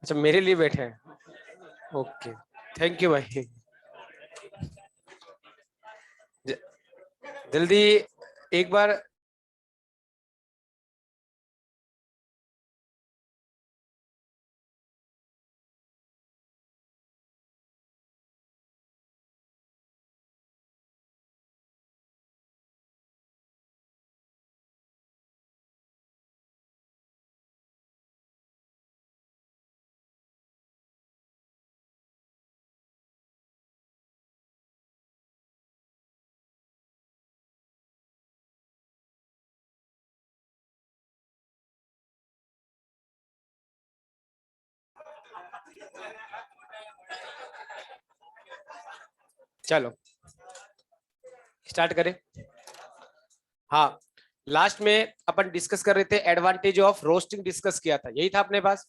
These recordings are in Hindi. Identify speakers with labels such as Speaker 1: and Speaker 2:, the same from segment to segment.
Speaker 1: अच्छा मेरे लिए बैठे हैं, ओके, थैंक यू भाई। जल्दी एक बार चलो स्टार्ट करें। हाँ, लास्ट में अपन डिस्कस कर रहे थे एडवांटेज ऑफ रोस्टिंग, डिस्कस किया था, यही था अपने पास।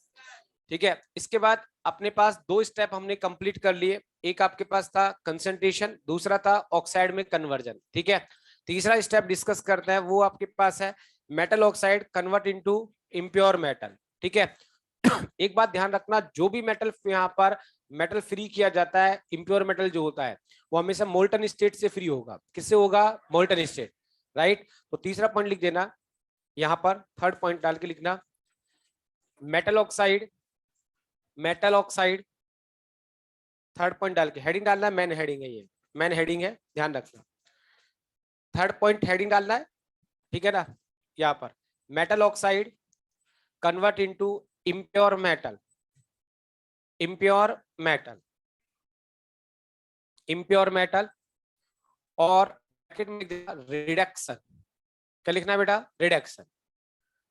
Speaker 1: ठीक है, इसके बाद अपने पास दो स्टेप हमने कंप्लीट कर लिए। एक आपके पास था कंसंट्रेशन, दूसरा था ऑक्साइड में कन्वर्जन। ठीक है, तीसरा स्टेप डिस्कस करते हैं, वो आपके पास है metal oxide convert into impure metal. ठीक है, एक बात ध्यान रखना, जो भी मेटल यहाँ पर मेटल फ्री किया जाता है, इम्प्योर मेटल जो होता है वो हमेशा मोल्टन स्टेट से फ्री होगा। किससे होगा? Molten state, right. तो तीसरा पॉइंट लिख देना यहाँ पर, थर्ड पॉइंट डाल के लिखना metal oxide, metal oxide, third point डाल के हेडिंग डालना है, मेन हेडिंग है ये, मेन हेडिंग है, ध्यान रखना। थर्ड पॉइंट हेडिंग डालना है, ठीक है ना। यहाँ पर metal oxide convert into impure metal, impure metal, impure metal, और रिडक्शन। क्या लिखना है बेटा? रिडक्शन।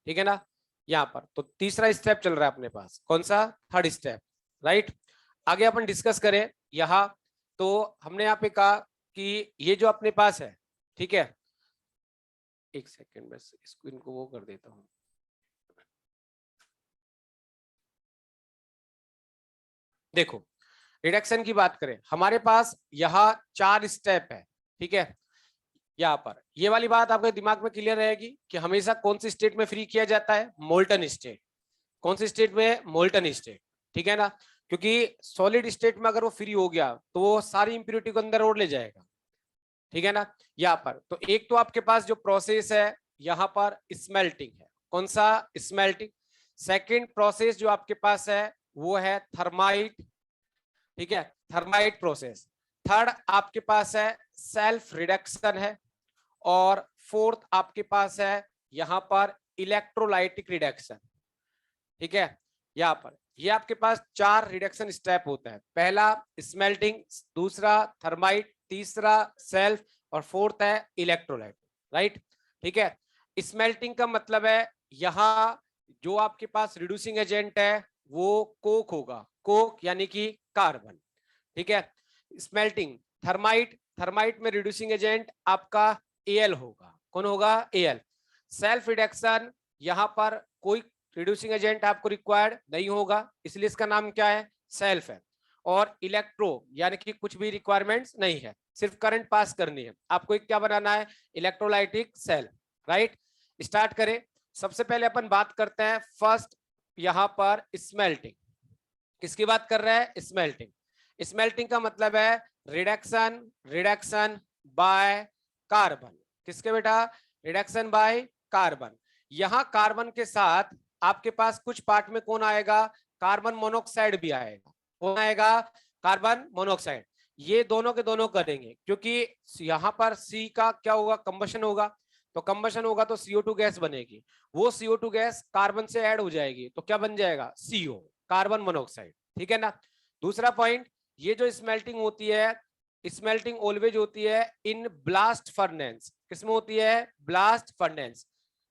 Speaker 1: ठीक है ना। यहाँ पर तो तीसरा स्टेप चल रहा है अपने पास, कौन सा? Third step, right. आगे अपन डिस्कस करें यहाँ, तो हमने यहाँ पे कहा कि ये जो अपने पास है, ठीक है, एक सेकेंड बस इसको, इनको वो कर देता हूँ। देखो, रिडक्शन की बात करें, हमारे पास यहाँ 4 स्टेप है। ठीक है, यहाँ पर ये वाली बात आपके दिमाग में क्लियर रहेगी कि हमेशा कौन सी स्टेट में फ्री किया जाता है? Molten state. कौन सी स्टेट में? Molten state. ठीक है ना, क्योंकि सॉलिड स्टेट में अगर वो फ्री हो गया तो वो सारी इंप्योरिटी को अंदर और ले जाएगा। ठीक है ना। यहाँ पर तो एक तो आपके पास जो प्रोसेस है यहाँ पर स्मेल्टिंग है। कौन सा? स्मेल्टिंग। सेकेंड प्रोसेस जो आपके पास है वो है थर्माइट। ठीक है, थर्माइट प्रोसेस। थर्ड आपके पास है सेल्फ रिडक्शन है, और फोर्थ आपके पास है यहाँ पर इलेक्ट्रोलाइटिक रिडक्शन। ठीक है, यहाँ पर ये आपके पास 4 रिडक्शन स्टेप होता है। पहला स्मेल्टिंग, दूसरा थर्माइट, तीसरा सेल्फ, और फोर्थ है इलेक्ट्रोलाइट, राइट। ठीक है, स्मेल्टिंग का मतलब है यहाँ जो आपके पास रिड्यूसिंग एजेंट है वो कोक होगा, कोक यानी कि कार्बन। ठीक है, स्मेल्टिंग। थर्माइट, थर्माइट में रिड्यूसिंग एजेंट आपका एल होगा। कौन होगा? एल। सेल्फ रिडक्शन, यहाँ पर कोई रिड्यूसिंग एजेंट आपको रिक्वायर्ड नहीं होगा, इसलिए इसका नाम क्या है? सेल्फ है। और इलेक्ट्रो यानी कि कुछ भी रिक्वायरमेंट्स नहीं है, सिर्फ करंट पास करनी है आपको। एक क्या बनाना है? Electrolytic cell, right. स्टार्ट करें। सबसे पहले अपन बात करते हैं फर्स्ट यहाँ पर स्मेल्टिंग। किसकी बात कर रहे हैं? स्मेल्टिंग। स्मेल्टिंग का मतलब है रिडक्शन, रिडक्शन बाय कार्बन। किसके बेटा? Reduction by carbon. यहां कार्बन के साथ आपके पास कुछ पार्ट में कौन आएगा? कार्बन मोनोऑक्साइड भी आएगा। कौन आएगा? Carbon monoxide. ये दोनों के दोनों करेंगे, क्योंकि यहां पर सी का क्या होगा? कंबशन होगा। तो कंबशन होगा तो CO2 गैस बनेगी। वो CO2 गैस कार्बन से ऐड हो जाएगी तो क्या बन जाएगा? CO, carbon monoxide. ठीक है ना। दूसरा पॉइंट, ये जो स्मेल्टिंग होती है, स्मेल्टिंग ऑलवेज होती है इन ब्लास्ट फर्नेस। किसमें होती है? Blast furnace.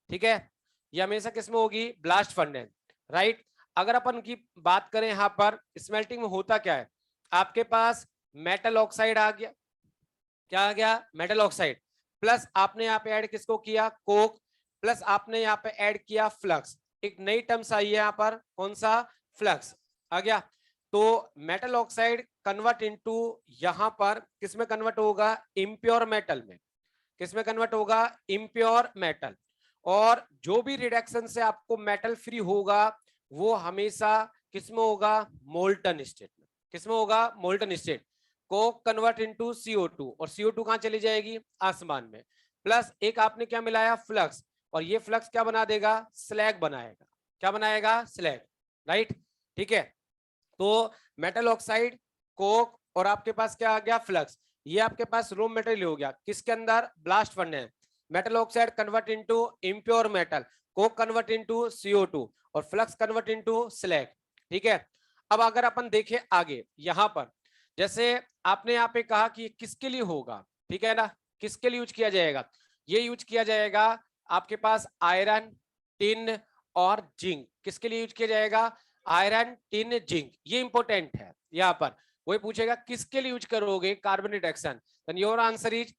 Speaker 1: ठीक है, ये हमेशा किसमें होगी? Blast furnace, right. अगर अपन की बात करें यहाँ पर स्मेल्टिंग में होता क्या है, आपके पास मेटल ऑक्साइड आ गया। क्या आ गया? Metal oxide. प्लस आपने यहाँ पे ऐड किसको किया? कोक। प्लस आपने यहाँ पे ऐड किया फ्लक्स। एक नई टर्म्स आई है यहाँ पर, कौन सा? फ्लक्स आ गया। तो मेटल ऑक्साइड कन्वर्ट इनटू, यहाँ पर किसमें कन्वर्ट होगा? इम्प्योर मेटल में। किसमें कन्वर्ट होगा? Impure metal. और जो भी रिडक्शन से आपको मेटल फ्री होगा वो हमेशा किसमें होगा, मोल्टन स्टेट में। किसमें होगा, molten state. Coke convert into CO2 और CO2 कहां चली जाएगी, आसमान में। प्लस एक आपने क्या मिलाया, फ्लक्स, और ये फ्लक्स क्या बना देगा, स्लैग बनाएगा। क्या बनाएगा, स्लैग, राइट। ठीक है, तो मेटल ऑक्साइड, कोक और आपके पास क्या आ गया, फ्लक्स। ये आपके पास रॉ मेटेरियल हो गया, किसके अंदर, blast furnace. Metal oxide convert into impure metal, Coke convert into CO2 और फ्लक्स कन्वर्ट इनटू स्लैग। ठीक है, अब अगर अपन देखें आगे यहां पर, जैसे आपने यहाँ पे कहा कि किसके लिए होगा, ठीक है ना, किसके लिए यूज किया जाएगा, ये यूज किया जाएगा आपके पास आयरन, टिन और जिंक। किसके लिए यूज किया जाएगा, आयरन, टिन, जिंक। ये इंपॉर्टेंट है, यहाँ पर वही पूछेगा किसके लिए यूज करोगे carbon reduction, then your answer is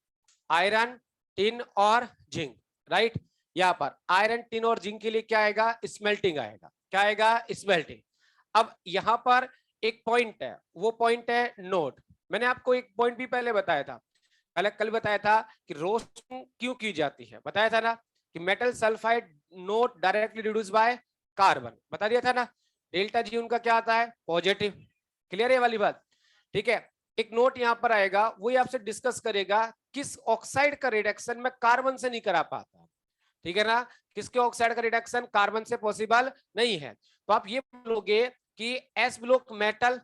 Speaker 1: iron, tin और जिंक, राइट। यहाँ पर आयरन, टिन और जिंक के लिए क्या आएगा, स्मेल्टिंग आएगा। क्या आएगा, स्मेल्टिंग। अब यहाँ पर एक पॉइंट है, वो पॉइंट है नोट। मैंने आपको एक पॉइंट भी पहले बताया था, पहले कल बताया था कि रोस्टिंग क्यों की जाती है, बताया था ना कि metal sulphide note directly reduce by carbon, बता दिया था ना। डेल्टा जी उनका क्या आता है, पॉजिटिव। क्लियर है वाली बात, ठीक है। एक नोट यहां पर आएगा, वही आपसे डिस्कस करेगा किस ऑक्साइड का रिडक्शन में कार्बन से नहीं करा पाता, ठीक है ना। किसके ऑक्साइड का रिडक्शन कार्बन से पॉसिबल नहीं है, तो आप ये बोलोगे कि एस ब्लॉक मेटल,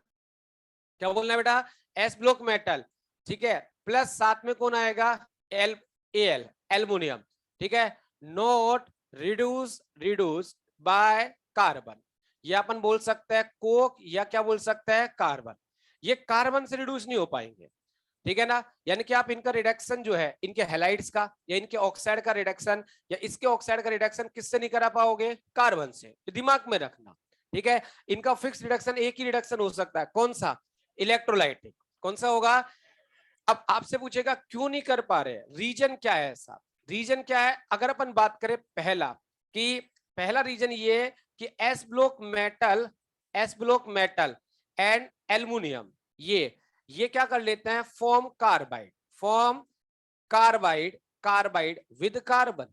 Speaker 1: क्या बोलना है बेटा, एस ब्लॉक मेटल, ठीक है, प्लस साथ में कौन आएगा, एल एल्युमिनियम, ठीक है, नोट रिड्यूस बाय कार्बन। ये अपन बोल सकते हैं कोक या क्या बोल सकते हैं कार्बन। ये कार्बन से रिड्यूस नहीं हो पाएंगे, ठीक है ना। यानी कि आप इनका रिडक्शन जो है, इनके हैलाइड्स का या इनके ऑक्साइड का रिडक्शन या इसके ऑक्साइड का रिडक्शन किससे नहीं करा पाओगे, कार्बन से। तो दिमाग में रखना, ठीक है। इनका फिक्स रिडक्शन एक ही रिडक्शन हो सकता है, कौन सा, इलेक्ट्रोलाइटिक। कौन सा होगा। अब आपसे पूछेगा क्यों नहीं कर पा रहे, रीजन क्या है ऐसा, रीजन क्या है। अगर अपन बात करें पहला, कि पहला रीजन ये कि S block metal and aluminium, ये क्या कर लेते हैं, form carbide carbide with carbon.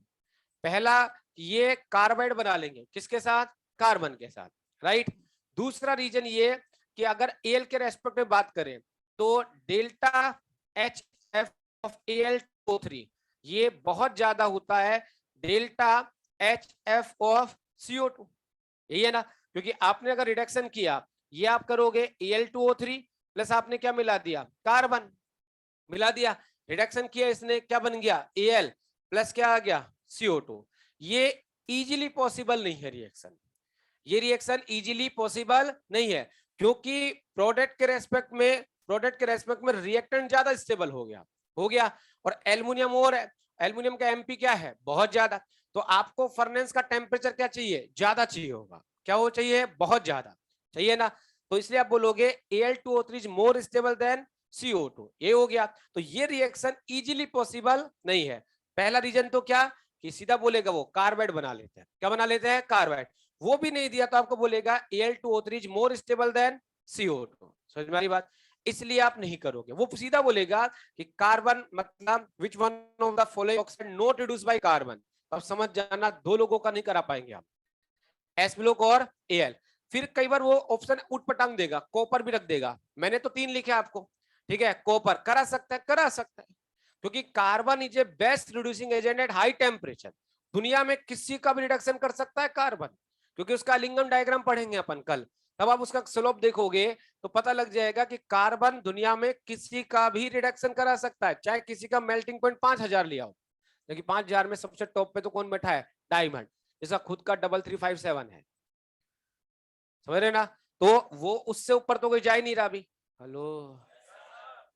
Speaker 1: पहला, ये कार्बाइड बना लेंगे किसके साथ, कार्बन के साथ, राइट। दूसरा रीजन ये कि अगर एल के रेस्पेक्ट में बात करें तो डेल्टा HF ऑफ Al2O3 ये बहुत ज्यादा होता है डेल्टा HF ऑफ CO2, यही है ना। क्योंकि आपने अगर रिडक्शन किया, ये आप करोगे Al2O3 प्लस आपने क्या मिला दिया, कार्बन मिला दिया, रिडक्शन किया इसने, क्या बन गया, Al प्लस क्या आ गया, CO2। ये इजीली पॉसिबल नहीं है रिएक्शन, ये रिएक्शन इजीली पॉसिबल नहीं है, क्योंकि प्रोडक्ट के रेस्पेक्ट में रिएक्टेंट ज्यादा स्टेबल हो गया। और एल्युमिनियम का एमपी क्या है, बहुत ज्यादा। तो आपको फर्नेस का टेम्परेचर क्या चाहिए, ज्यादा चाहिए होगा, क्या वो चाहिए, बहुत ज्यादा चाहिए ना। तो इसलिए आप बोलोगे Al2O3 is more stable then CO2, ये हो गया। तो ये रिएक्शन इजीली पॉसिबल नहीं है। पहला रीजन तो क्या, कि सीधा बोलेगा वो कार्बाइड बना लेते हैं, क्या बना लेते हैं, कार्बाइड। वो भी नहीं दिया तो आपको बोलेगा Al2O3 is more stable then CO2। समझ में आ रही बात, इसलिए आप नहीं करोगे। वो सीधा बोलेगा कि कार्बन मतलब which one of the following oxide not reduce by carbon. अब समझ जाना, दो लोगों का नहीं करा पाएंगे आप, एस ब्लॉक और Al। फिर कई बार वो ऑप्शन उठपटांग देगा, कॉपर भी रख देगा। मैंने तो 3 लिखे आपको, ठीक है। कॉपर करा सकता है, करा सकता है, क्योंकि carbon is a best reducing agent at high temperature. दुनिया में किसी का भी रिडक्शन कर सकता है कार्बन, क्योंकि उसका लिंगम डायग्राम पढ़ेंगे अपन कल, तब आप उसका स्लोप देखोगे तो पता लग जाएगा कि कार्बन दुनिया में किसी का भी रिडक्शन करा सकता है, चाहे किसी का मेल्टिंग पॉइंट 5000 लिया हो। लेकिन 5000 में सबसे टॉप पे तो कौन बैठा है, डायमंड, जिसका खुद का 3357 है, समझ रहे ना। तो वो उससे ऊपर तो कोई जा ही नहीं रहा अभी। हेलो,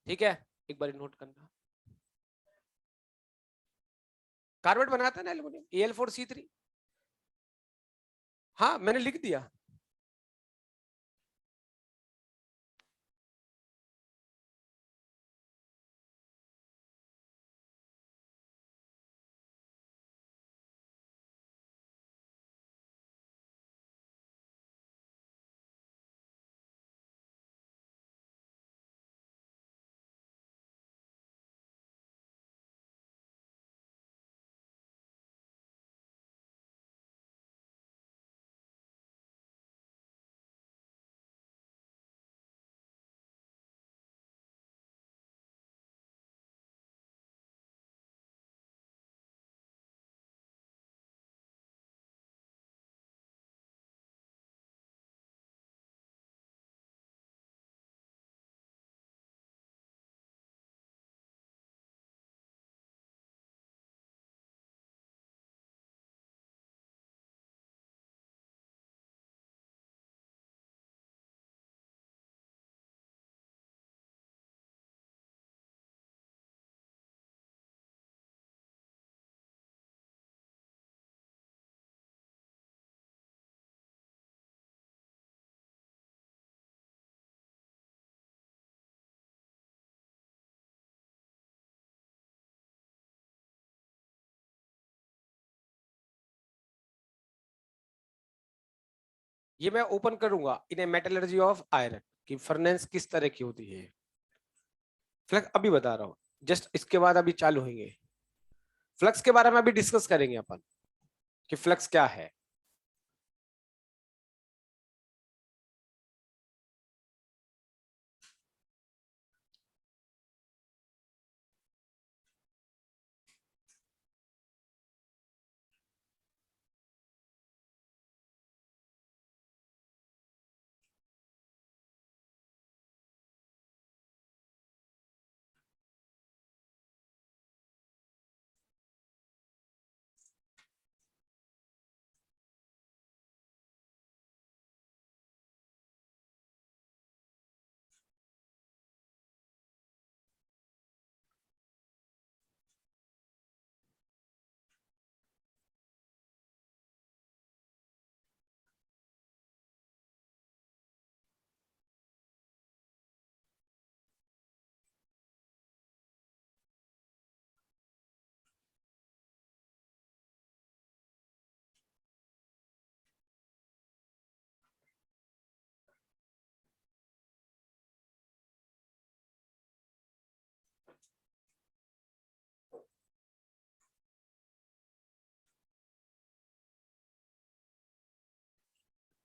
Speaker 1: ठीक है, एक बार नोट करना। कार्बेट बनाता है ना एल्युमिनियम Al4C3, हाँ मैंने लिख दिया। ये मैं ओपन करूंगा इन ए मेटलर्जी ऑफ आयरन कि फर्नेस किस तरह की होती है। फ्लक्स अभी बता रहा हूँ, जस्ट इसके बाद अभी चालू होंगे। फ्लक्स के बारे में अभी डिस्कस करेंगे अपन कि फ्लक्स क्या है।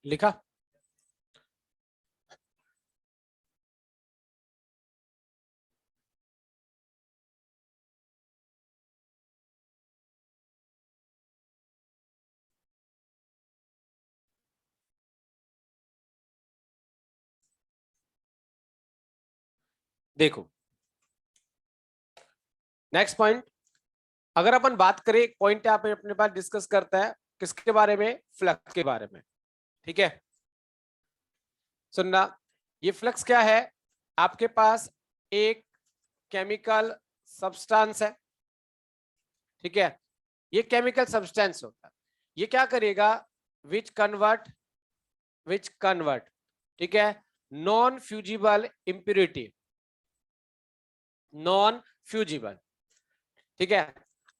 Speaker 1: लिखा? देखो नेक्स्ट पॉइंट, अगर अपन बात करें, एक पॉइंट यहाँ पे अपने पास डिस्कस करता है किसके बारे में, फ्लक्स के बारे में। ठीक है, सुनना, ये फ्लक्स क्या है, आपके पास एक केमिकल सब्सटेंस है। ठीक है, ये केमिकल सब्सटेंस होता है, ये क्या करेगा, विच कन्वर्ट, ठीक है, non fusible impurity, non fusible. ठीक है,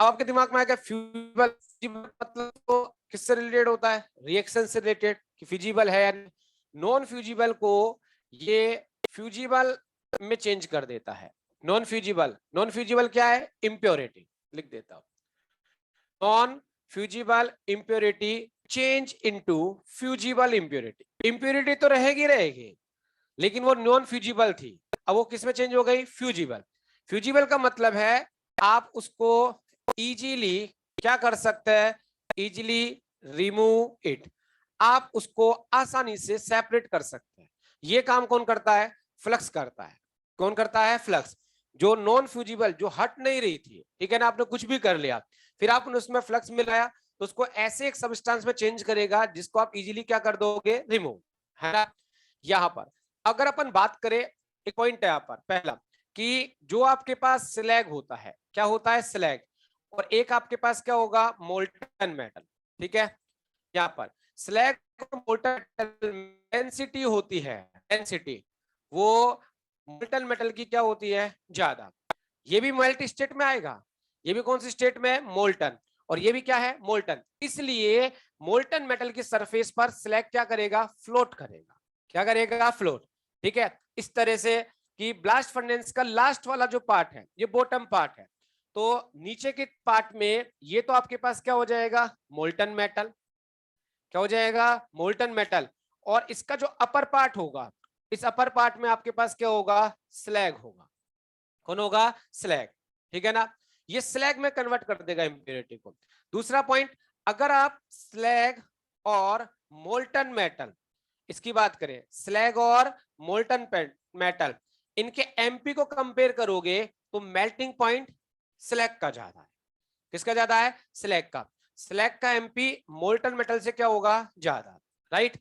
Speaker 1: अब आपके दिमाग में आएगा फ्यूजिबल मतलब तो किससे रिलेटेड होता है, रिएक्शन से रिलेटेड, कि फ्यूजिबल है या नॉन फ्यूजिबल को ये फ्यूजिबल में चेंज कर देता है। नॉन फ्यूजिबल क्या है, इम्प्योरिटी, लिख देता हूं, non fusible impurity change into fusible impurity. Impurity तो रहेगी लेकिन वो नॉन फ्यूजिबल थी, अब वो किस में चेंज हो गई, फ्यूजिबल। फ्यूजिबल का मतलब है आप उसको इजीली क्या कर सकते हैं, इजीली रिमूव इट, आप उसको आसानी से सेपरेट कर सकते हैं। ये काम कौन करता है, फ्लक्स करता है। कौन करता है, फ्लक्स। जो नॉन फ्यूजिबल, जो हट नहीं रही थी, ठीक है ना, आपने कुछ भी कर लिया, फिर आपने उसमें फ्लक्स मिलाया तो उसको ऐसे एक सब्सटेंस में चेंज करेगा जिसको आप इजीली क्या कर दोगे, रिमूव, है ना। यहां पर अगर अपन बात करें, एक पॉइंट है यहाँ पर पहला, कि जो आपके पास स्लैग होता है, क्या होता है, स्लैग, और एक आपके पास क्या होगा, मोल्टन मेटल। ठीक है, यहाँ पर स्लैग और मोल्टन डेंसिटी होती है, डेंसिटी वो मोल्टन मेटल की क्या होती है, ज्यादा। ये भी मेल्ट स्टेट में आएगा, ये भी कौन सी स्टेट में, मोल्टन, और ये भी क्या है, मोल्टन। इसलिए मोल्टन मेटल की सरफेस पर स्लैग क्या करेगा, फ्लोट करेगा। क्या करेगा, फ्लोट। ठीक है, इस तरह से कि ब्लास्ट फर्नेस का लास्ट वाला जो पार्ट है, ये बॉटम पार्ट है, तो नीचे के पार्ट में ये तो आपके पास क्या हो जाएगा, मोल्टन मेटल, क्या हो जाएगा, मोल्टन मेटल, और इसका जो अपर पार्ट होगा, इस अपर पार्ट में आपके पास क्या होगा, स्लैग होगा। कौन होगा, स्लैग। ठीक है ना, ये स्लैग में कन्वर्ट कर देगा इम्प्योरिटी को। दूसरा पॉइंट, अगर आप स्लैग और मोल्टन मेटल, इसकी बात करें, स्लैग और मोल्टन मेटल, इनके एमपी को कंपेयर करोगे तो मेल्टिंग पॉइंट स्लैग का ज्यादा है। किसका ज्यादा है, स्लैग का। स्लैग का एमपी मोल्टन मेटल से क्या होगा, ज्यादा, राइट।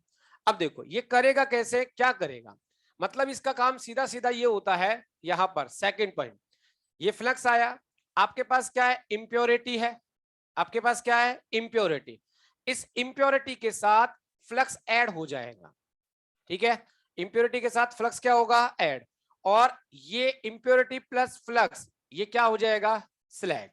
Speaker 1: अब देखो ये करेगा कैसे, क्या करेगा, मतलब इसका काम सीधा सीधा ये होता है, यहां पर सेकंड पॉइंट, ये फ्लक्स आया, आपके पास क्या है, इम्प्योरिटी है, आपके पास क्या है, इम्प्योरिटी, इस इम्प्योरिटी के साथ फ्लक्स ऐड हो जाएगा। ठीक है, इम्प्योरिटी के साथ फ्लक्स क्या होगा, ऐड, और ये इम्प्योरिटी प्लस फ्लक्स ये क्या हो जाएगा, स्लैग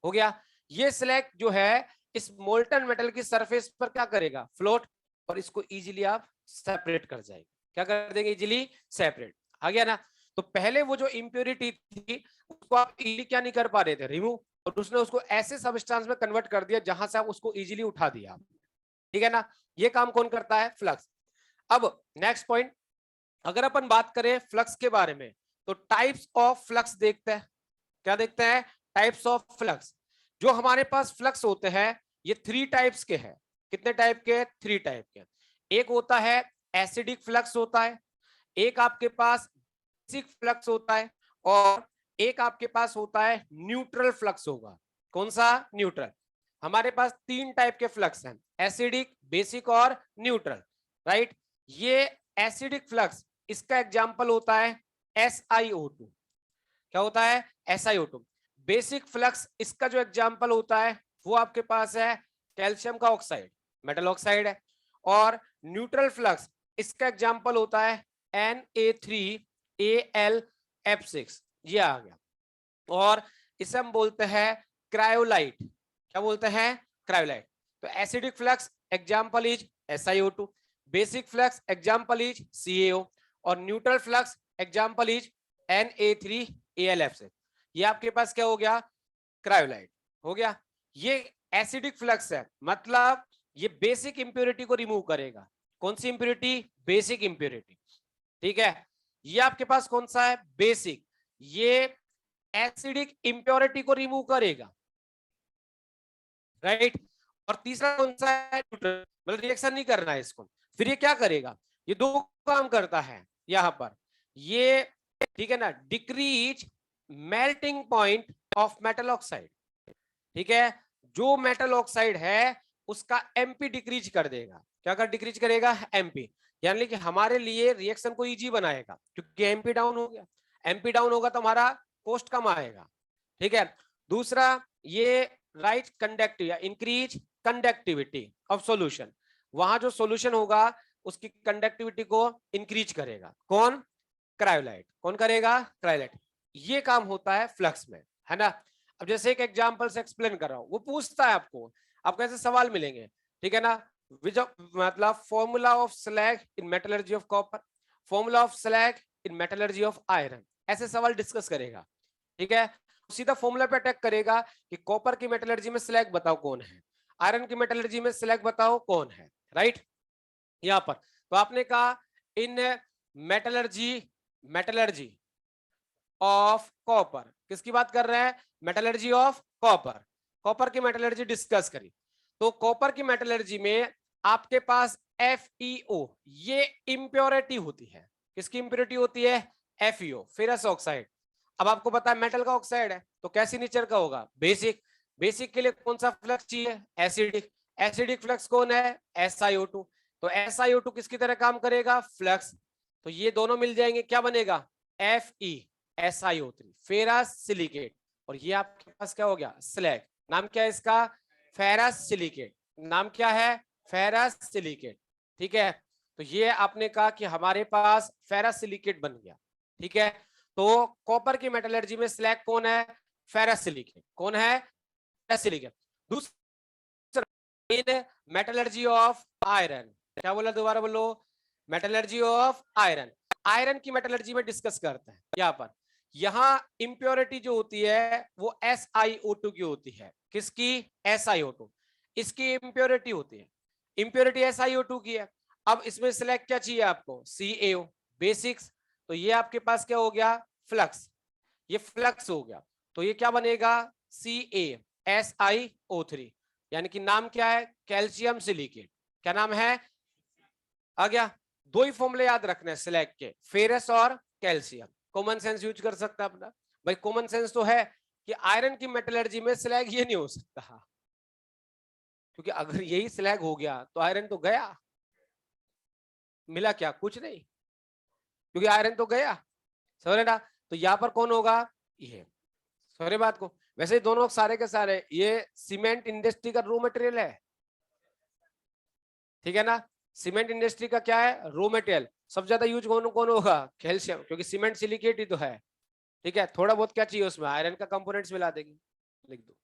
Speaker 1: हो गया। ये स्लैग जो है इस मोल्टन मेटल की सरफेस पर क्या करेगा, फ्लोट, और इसको इजीली आप सेपरेट कर जाएंगे। क्या कर देंगे? Easily separate. आ गया ना? तो पहले वो जो इम्प्योरिटी थी उसको आप इजीली क्या नहीं कर पा रहे थे, रिमूव, और उसने उसको ऐसे सब्सटेंस में कन्वर्ट कर दिया जहां से आप उसको इजीली उठा दिया। ठीक है ना? ये काम कौन करता है? फ्लक्स। अब नेक्स्ट पॉइंट, अगर अपन बात करें फ्लक्स के बारे में तो टाइप्स ऑफ फ्लक्स देखते हैं। क्या देखते हैं? Types of flux. जो हमारे पास फ्लक्स होते हैं ये 3 टाइप्स के हैं। कितने टाइप के? 3 टाइप के। एक होता है एसिडिक फ्लक्स होता है, एक आपके पास बेसिक फ्लक्स होता है, और एक आपके पास होता है न्यूट्रल फ्लक्स होगा। कौन सा? न्यूट्रल। हमारे पास 3 टाइप के फ्लक्स हैं, एसिडिक, बेसिक और न्यूट्रल। राइट? ये एसिडिक फ्लक्स, इसका एग्जांपल होता है SiO2। क्या होता है? SiO2। बेसिक फ्लक्स, इसका जो एग्जांपल होता है वो आपके पास है कैल्शियम का ऑक्साइड, मेटल ऑक्साइड है। और न्यूट्रल फ्लक्स, इसका एग्जांपल होता है Na3Al ये आ गया। और इसे हम बोलते हैं क्रायोलाइट। क्या बोलते हैं? क्रायोलाइट। तो acidic flux example is SiO2, basic flux example is CaO, और neutral flux example is Na3Al। ये आपके पास क्या हो गया? क्रायोलाइट हो गया। ये एसिडिक फ्लक्स है, मतलब ये बेसिक इंप्योरिटी को रिमूव करेगा। कौन सी इंप्योरिटी? Basic impurity. ठीक है? ये आपके पास कौन सा है? बेसिक। ये एसिडिक इंप्योरिटी को रिमूव करेगा। राइट? और तीसरा कौन सा है? न्यूट्रल, मतलब रिएक्शन नहीं करना है इसको। फिर ये क्या करेगा? ये 2 काम करता है यहां पर। ये ठीक है ना, decrease melting point of metal oxide. ठीक है? जो मेटल ऑक्साइड है उसका एमपी डिक्रीज कर देगा। क्या कर डिक्रीज करेगा? एमपी। यानी कि हमारे लिए रिएक्शन को इजी बनाएगा, क्योंकि एमपी डाउन हो गया। एमपी डाउन होगा तो हमारा कॉस्ट कम आएगा। ठीक है? दूसरा, ये राइट कंडक्टिव या इंक्रीज कंडक्टिविटी ऑफ सॉल्यूशन। वहां जो सॉल्यूशन होगा उसकी कंडक्टिविटी को इंक्रीज करेगा। कौन? क्रायोलाइट। कौन करेगा? क्रायोलाइट। ये काम होता है फ्लक्स में, है ना? अब जैसे एक एग्जांपल से एक्सप्लेन कर रहा हूं, वो पूछता है आपको ऐसे सवाल मिलेंगे। ठीक है ना? मतलब formula of slag in metallurgy of copper, formula of slag in metallurgy of iron, ऐसे सवाल डिस्कस करेगा। ठीक है? सीधा फॉर्मूला पे अटैक करेगा कि कॉपर की मेटलर्जी में स्लैग बताओ कौन है, आयरन की मेटलर्जी में स्लैग बताओ कौन है। राइट? यहां पर तो आपने कहा इन मेटलर्जी ऑफ कॉपर, किसकी बात कर रहे हैं? Metallurgy of copper. कॉपर की मेटलर्जी डिस्कस करी। तो कॉपर की मेटलर्जी में आपके पास FeO, ये इंप्योरिटी होती है। किसकी इंप्योरिटी होती है? FeO, ferrous oxide. अब आपको पता है मेटल का ऑक्साइड है तो कैसी नेचर का होगा? बेसिक। बेसिक के लिए कौन सा फ्लक्स चाहिए? एसिडिक। एसिडिक फ्लक्स कौन है? SiO2। तो SiO2 किसकी तरह काम करेगा? फ्लक्स। तो ये दोनों मिल जाएंगे, क्या बनेगा? Fe, SiO3, ferrous silicate. और ये आपके पास क्या हो गया? स्लैग। नाम क्या है इसका? Ferrous silicate. नाम क्या है? Ferrous silicate. ठीक है? तो ये आपने कहा कि हमारे पास फेरस सिलिकेट बन गया। ठीक है? तो कॉपर की मेटलर्जी में स्लैग कौन है? Ferrous silicate. कौन है? Ferrous silicate. दूसरा, इन मेटलर्जी ऑफ आयरन, क्या बोला? दोबारा बोलो। Metallurgy of iron. आयरन की मेटलर्जी में डिस्कस करते हैं। यहाँ पर यहां इंप्योरिटी जो होती है वो SiO2 की होती है। किसकी? SiO2। इसकी इंप्योरिटी होती है। इंप्योरिटी SiO2 की है। अब इसमें सिलेक्ट क्या चाहिए आपको? CaO, basics. तो ये आपके पास क्या हो गया? फ्लक्स। ये फ्लक्स हो गया। तो ये क्या बनेगा? CaSiO3, यानी कि नाम क्या है? Calcium silicate. क्या नाम है? आ गया? 2 ही फॉर्मूले याद रखने हैं सिलेक्ट के, फेरस और कैल्शियम। कॉमन सेंस यूज कर सकता है अपना भाई। कॉमन सेंस तो है कि आयरन की मेटलर्जी में स्लैग ये नहीं हो सकता, क्योंकि अगर यही स्लैग हो गया तो आयरन तो गया। मिला क्या? कुछ नहीं, क्योंकि आयरन तो गया। समझ ना? तो यहां पर कौन होगा? ये। सारे बात को वैसे दोनों सारे के सारे ये सीमेंट इंडस्ट्री का रॉ मटेरियल है। ठीक है ना? सीमेंट इंडस्ट्री का क्या है? Raw material. सबसे ज्यादा यूज कौन कौन होगा? कैल्शियम, क्योंकि सीमेंट सिलिकेट ही तो है। ठीक है? थोड़ा बहुत क्या चाहिए उसमें? आयरन का कंपोनेंट्स मिला देंगे। लिख दो।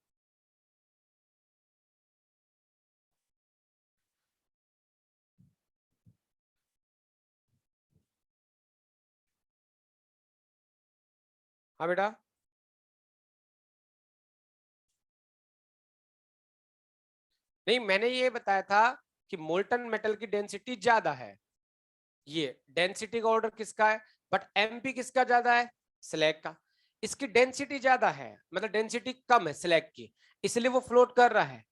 Speaker 1: हाँ बेटा, नहीं मैंने ये बताया था कि मोल्टन मेटल की डेंसिटी ज्यादा है, ये डेंसिटी का ऑर्डर किसका है, बट एमपी किसका ज्यादा है, स्लैग का। इसकी डेंसिटी ज्यादा है, मतलब डेंसिटी कम है स्लैग की, इसलिए वो फ्लोट कर रहा है।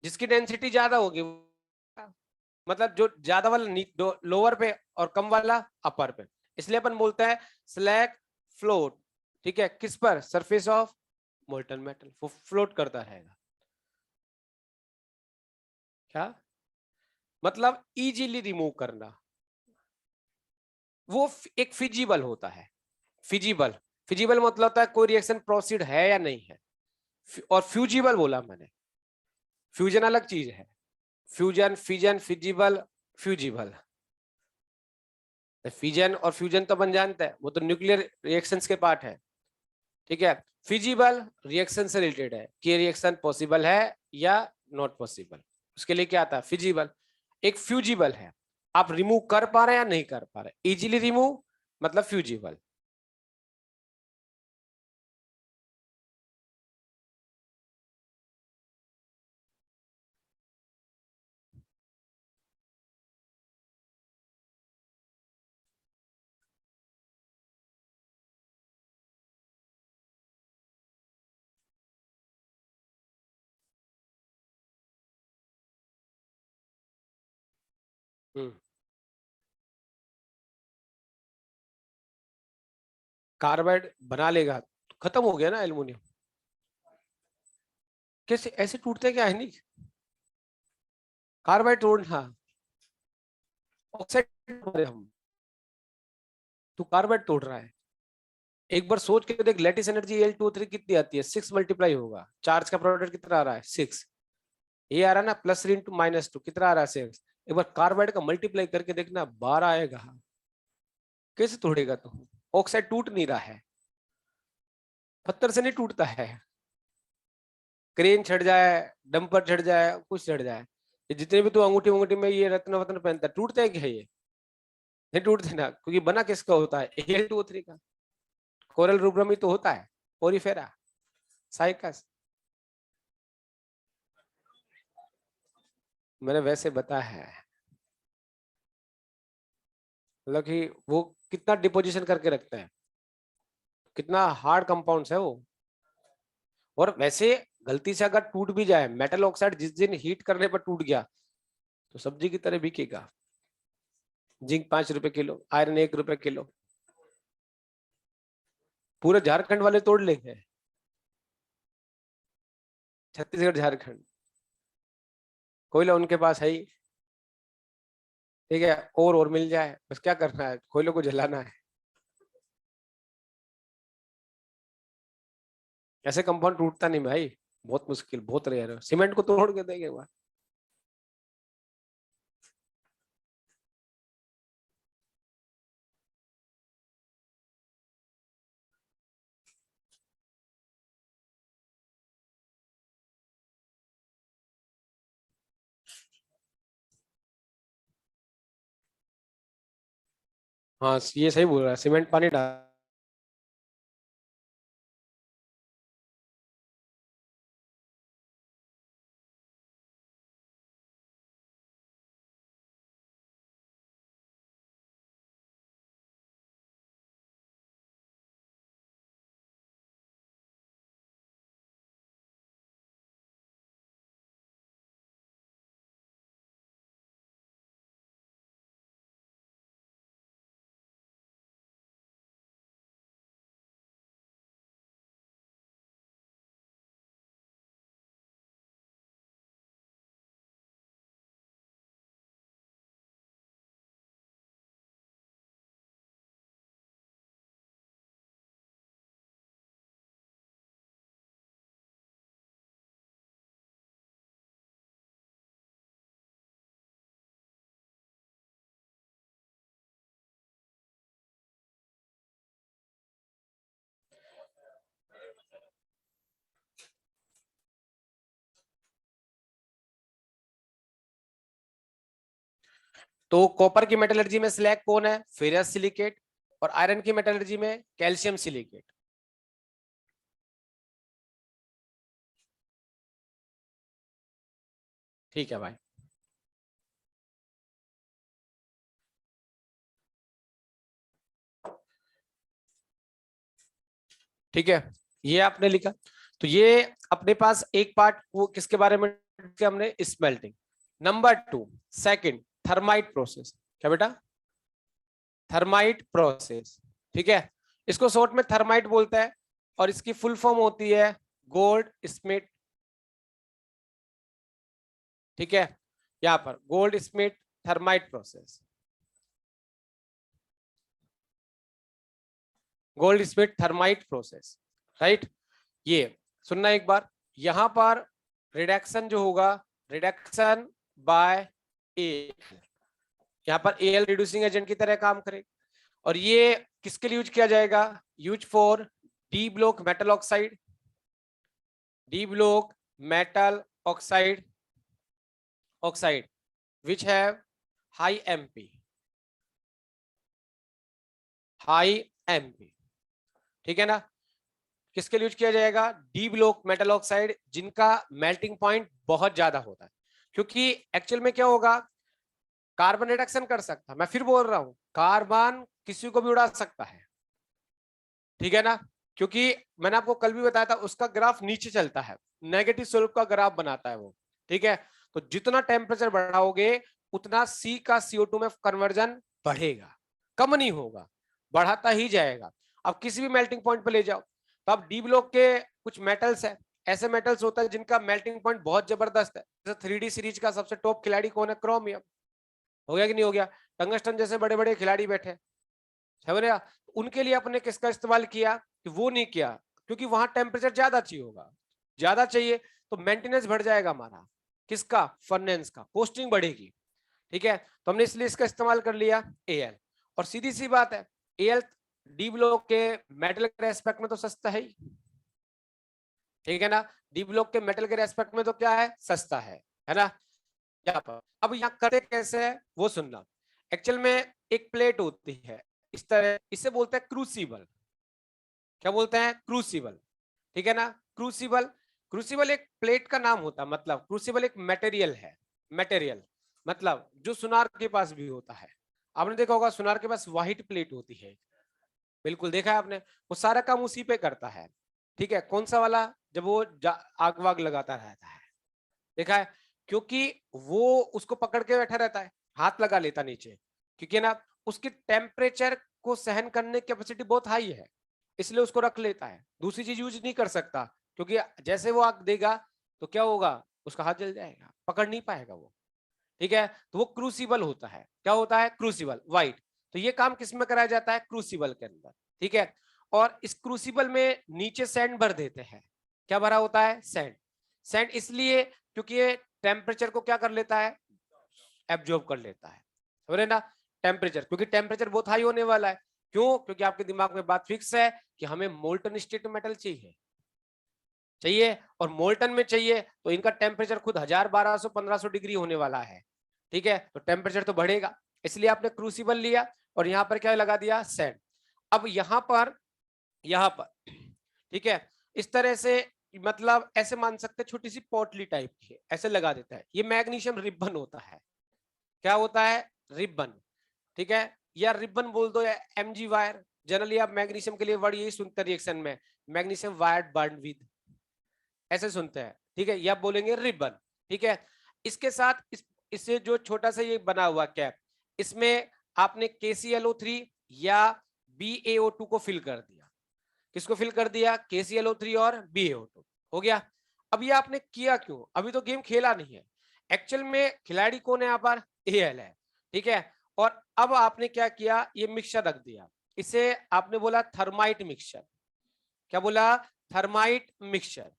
Speaker 1: जिसकी डेंसिटी ज्यादा होगी, मतलब जो ज्यादा वाला लोअर पे और कम वाला अपर पे, इसलिए अपन बोलते हैं स्लैग फ्लोट। ठीक है, किस पर, सरफेस ऑफ मोल्टन मेटल, वो फ्लोट करता रहेगा। क्या मतलब, इजीली रिमूव करना, वो एक फिजिबल होता है। फिजिबल, फिजिबल मतलब होता है कोई रिएक्शन प्रोसीड है या नहीं है। और फ्यूजिबल बोला मैंने, फ्यूजन अलग चीज है। Fusion, fission, feasible, fusible. Fission और फ्यूजन तो अपन जानते हैं, वो तो न्यूक्लियर रिएक्शंस के पार्ट है। ठीक है, फिजिबल रिएक्शन से रिलेटेड है कि रिएक्शन पॉसिबल है या नॉट पॉसिबल, उसके लिए क्या आता है, फिजिबल। एक फ्यूजिबल है, आप रिमूव कर पा रहे हैं या नहीं कर पा रहे, इजीली रिमूव मतलब फ्यूजिबल। कार्बाइड बना लेगा तो खत्म हो गया ना एल्युमिनियम। कैसे ऐसे टूटते क्या है, नहीं कार्बाइड तोड़ना, ऑक्साइड हम, तू कार्बाइड तोड़ रहा है। एक बार सोच के देख, लेटिस एनर्जी L2O3 कितनी आती है, 6 मल्टीप्लाई होगा, चार्ज का प्रोडक्ट कितना आ रहा है 6, ये आ रहा है ना, +3 × -2 कितना आ रहा है 6। एक बार कार्बाइड का मल्टीप्लाई करके देखना 12 आएगा। कैसे तोड़ेगा तू, ऑक्साइड टूट नहीं रहा है, पत्थर से नहीं टूटता है। क्रेन छड़ जाए, डंपर छड़ जाए, कुछ छड़ जाए, ये जितने भी तू अंगूठी अंगूठी में ये रत्न वत्न पहनता है, टूटते हैं क्या ये, नहीं टूटते ना, क्योंकि बना किसका होता है, Al2O3 का। कोरल रूब्रम ही तो होता है, पोरीफेरा, साइकस। मैंने वैसे बताया है, मतलब कि वो कितना डिपोजिशन करके रखते हैं, कितना हार्ड कंपाउंड्स है वो। और वैसे गलती से अगर टूट भी जाए मेटल ऑक्साइड, जिस दिन हीट करने पर टूट गया तो सब्जी की तरह बिकेगा। जिंक 5 रुपए किलो, आयरन 1 रुपए किलो, पूरे झारखंड वाले तोड़ लेंगे, छत्तीसगढ़ झारखंड, कोयला उनके पास है ही। ठीक है, और मिल जाए, बस क्या करना है, कोयले को जलाना है। ऐसे कंपाउंड टूटता नहीं भाई, बहुत मुश्किल, बहुत रेयर है, सीमेंट को तोड़ के देंगे वहां। हाँ ये सही बोल रहा है, सीमेंट पानी डाल। तो कॉपर की मेटलर्जी में स्लैग कौन है, फेरस सिलिकेट। और आयरन की मेटलर्जी में कैल्शियम सिलिकेट। ठीक है भाई। ठीक है, ये आपने लिखा। तो ये अपने पास एक पार्ट वो किसके बारे में हमने, smelting. Number 2 second thermite process. क्या बेटा? Thermite process. ठीक है, इसको शॉर्ट में थर्माइट बोलता है और इसकी फुल फॉर्म होती है गोल्ड स्मिथ। ठीक है, यहां पर gold Smith thermite process, gold Smith thermite process, right. ये सुनना एक बार, यहां पर रिडक्शन जो होगा, रिडक्शन बाय ए, यहाँ पर एल रिड्यूसिंग एजेंट की तरह काम करेगा। और ये किसके लिए यूज किया जाएगा? Use for D block metal oxide, D block metal oxide, oxide which have high MP, high MP. ठीक है ना? किसके लिए यूज किया जाएगा? डी ब्लॉक मेटल ऑक्साइड जिनका मेल्टिंग पॉइंट बहुत ज्यादा होता है। क्योंकि एक्चुअल में क्या होगा, कार्बन रिडक्शन कर सकता, मैं फिर बोल रहा हूं, कार्बन किसी को भी उड़ा सकता है। ठीक है ना? क्योंकि मैंने आपको कल भी बताया था, उसका ग्राफ नीचे चलता है, नेगेटिव स्लोप का ग्राफ बनाता है वो। ठीक है, तो जितना टेम्परेचर बढ़ाओगे उतना सी का CO2 में कन्वर्जन बढ़ेगा, कम नहीं होगा, बढ़ाता ही जाएगा। अब किसी भी मेल्टिंग पॉइंट पे ले जाओ, तो अब डी ब्लॉक के कुछ मेटल्स है, ऐसे मेटल्स होता है जिनका मेल्टिंग पॉइंट बहुत जबरदस्त है। जैसे 3D सीरीज का सबसे टॉप खिलाड़ी कौन है? क्रोमियम। हो गया कि नहीं हो गया? टंगस्टन जैसे बड़े बड़े खिलाड़ी बैठे, समझ रहे? उनके लिए अपने किसका इस्तेमाल किया? कि वो नहीं किया, क्योंकि वहां टेम्परेचर ज्यादा चाहिए होगा, ज्यादा चाहिए तो मेंटेनेंस बढ़ जाएगा हमारा, किसका? फर्नेंस का, कॉस्टिंग बढ़ेगी। ठीक है, तो हमने इसलिए इसका इस्तेमाल कर लिया एल। और सीधी सी बात है, एल डी ब्लॉक के मेटल के रेस्पेक्ट में तो सस्ता है ही। ठीक है ना? डी ब्लॉक के मेटल के रेस्पेक्ट में तो क्या है? सस्ता है ना? यहाँ पर अब यहाँ करते कैसे है वो सुनना। एक्चुअल में एक प्लेट होती है इस तरह, इसे बोलते हैं क्रूसिबल। क्या बोलते हैं? क्रूसिबल। ठीक है ना? क्रूसिबल, क्रूसिबल एक प्लेट का नाम होता है, मतलब क्रूसिबल एक मटेरियल है। मटेरियल मतलब जो सुनार के पास भी होता है, आपने देखा होगा सुनार के पास व्हाइट प्लेट होती है, बिल्कुल देखा है आपने, वो सारा काम उसी पे करता है। ठीक है, कौन सा वाला? जब वो आग वाग लगाता रहता है, देखा है? क्योंकि वो उसको पकड़ के बैठा रहता है, हाथ लगा लेता नीचे, क्योंकि ना उसकी टेम्परेचर को सहन करने की कैपेसिटी बहुत हाई है, इसलिए उसको रख लेता है। दूसरी चीज यूज नहीं कर सकता, क्योंकि जैसे वो आग देगा तो क्या होगा? उसका हाथ जल जाएगा, पकड़ नहीं पाएगा वो। ठीक है, तो वो क्रूसिबल होता है। क्या होता है? Crucible, white. तो ये काम किस में कराया जाता है? क्रूसिबल के अंदर। ठीक है, और इस क्रूसिबल में नीचे सैंड भर देते हैं। क्या भरा होता है? सैंड। सैंड इसलिए क्योंकि ये टेम्परेचर को क्या कर लेता है? एब्जॉर्ब कर लेता है, समझ रहे ना? टेम्परेचर, क्योंकि टेम्परेचर बहुत हाई होने वाला है। क्यों? क्योंकि आपके दिमाग में बात फिक्स है कि हमें मोल्टन स्टेट मेटल चाहिए, चाहिए, और मोल्टन में चाहिए तो इनका टेम्परेचर खुद 1000, 1200, 1500 डिग्री होने वाला है। ठीक है, तो टेम्परेचर तो बढ़ेगा, इसलिए आपने क्रूसिबल लिया और यहाँ पर क्या लगा दिया? सैंड। अब यहाँ पर, यहाँ पर, ठीक है, इस तरह से, मतलब ऐसे मान सकते हैं छोटी सी पोटली टाइप की है, ऐसे लगा देता है। ये मैग्नीशियम रिबन होता है। क्या होता है? रिबन। ठीक है, या रिबन बोल दो या MG वायर, जनरली आप मैग्नीशियम के लिए वर्ड यही सुनते हैं रिएक्शन में, मैग्नीशियम वायर बॉन्ड विद, ऐसे सुनते हैं। ठीक है, या बोलेंगे रिबन। ठीक है, इसके साथ इससे जो छोटा सा ये बना हुआ कैप, इसमें आपने KClO3 या BaO2 को फिल कर दिया। किसको फिल कर दिया? KClO3 और BaO2। हो गया। अब ये आपने किया क्यों? अभी तो गेम खेला नहीं है, एक्चुअल में खिलाड़ी कौन है यहाँ पर? Al है। ठीक है, और अब आपने क्या किया? ये मिक्सचर रख दिया, इसे आपने बोला थर्माइट मिक्सचर। क्या बोला? Thermite mixture.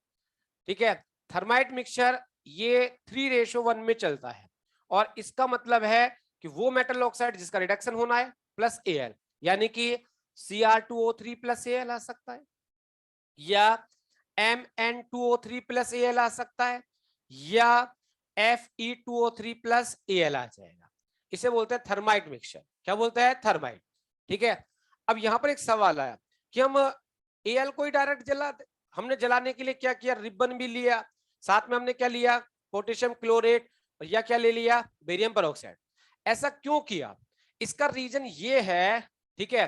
Speaker 1: ठीक है, थर्माइट मिक्सचर ये 3:1 में चलता है, और इसका मतलब है कि वो मेटल ऑक्साइड जिसका रिडक्शन होना है प्लस Al, यानी कि Cr2O3 प्लस Al आ सकता है, या Mn2O3 प्लस Al आ सकता है, या Fe2O3 प्लस Al आ जाएगा। इसे बोलते हैं थर्माइट मिक्सचर। क्या बोलते हैं? थर्माइट। ठीक है, अब यहाँ पर एक सवाल आया कि हम एल को ही डायरेक्ट जला दे। हमने जलाने के लिए क्या किया, रिबन भी लिया, साथ में हमने क्या लिया, पोटेशियम क्लोरेट, या क्या ले लिया, बेरियम पेरोक्साइड। ऐसा क्यों किया, इसका रीजन ये है, ठीक है,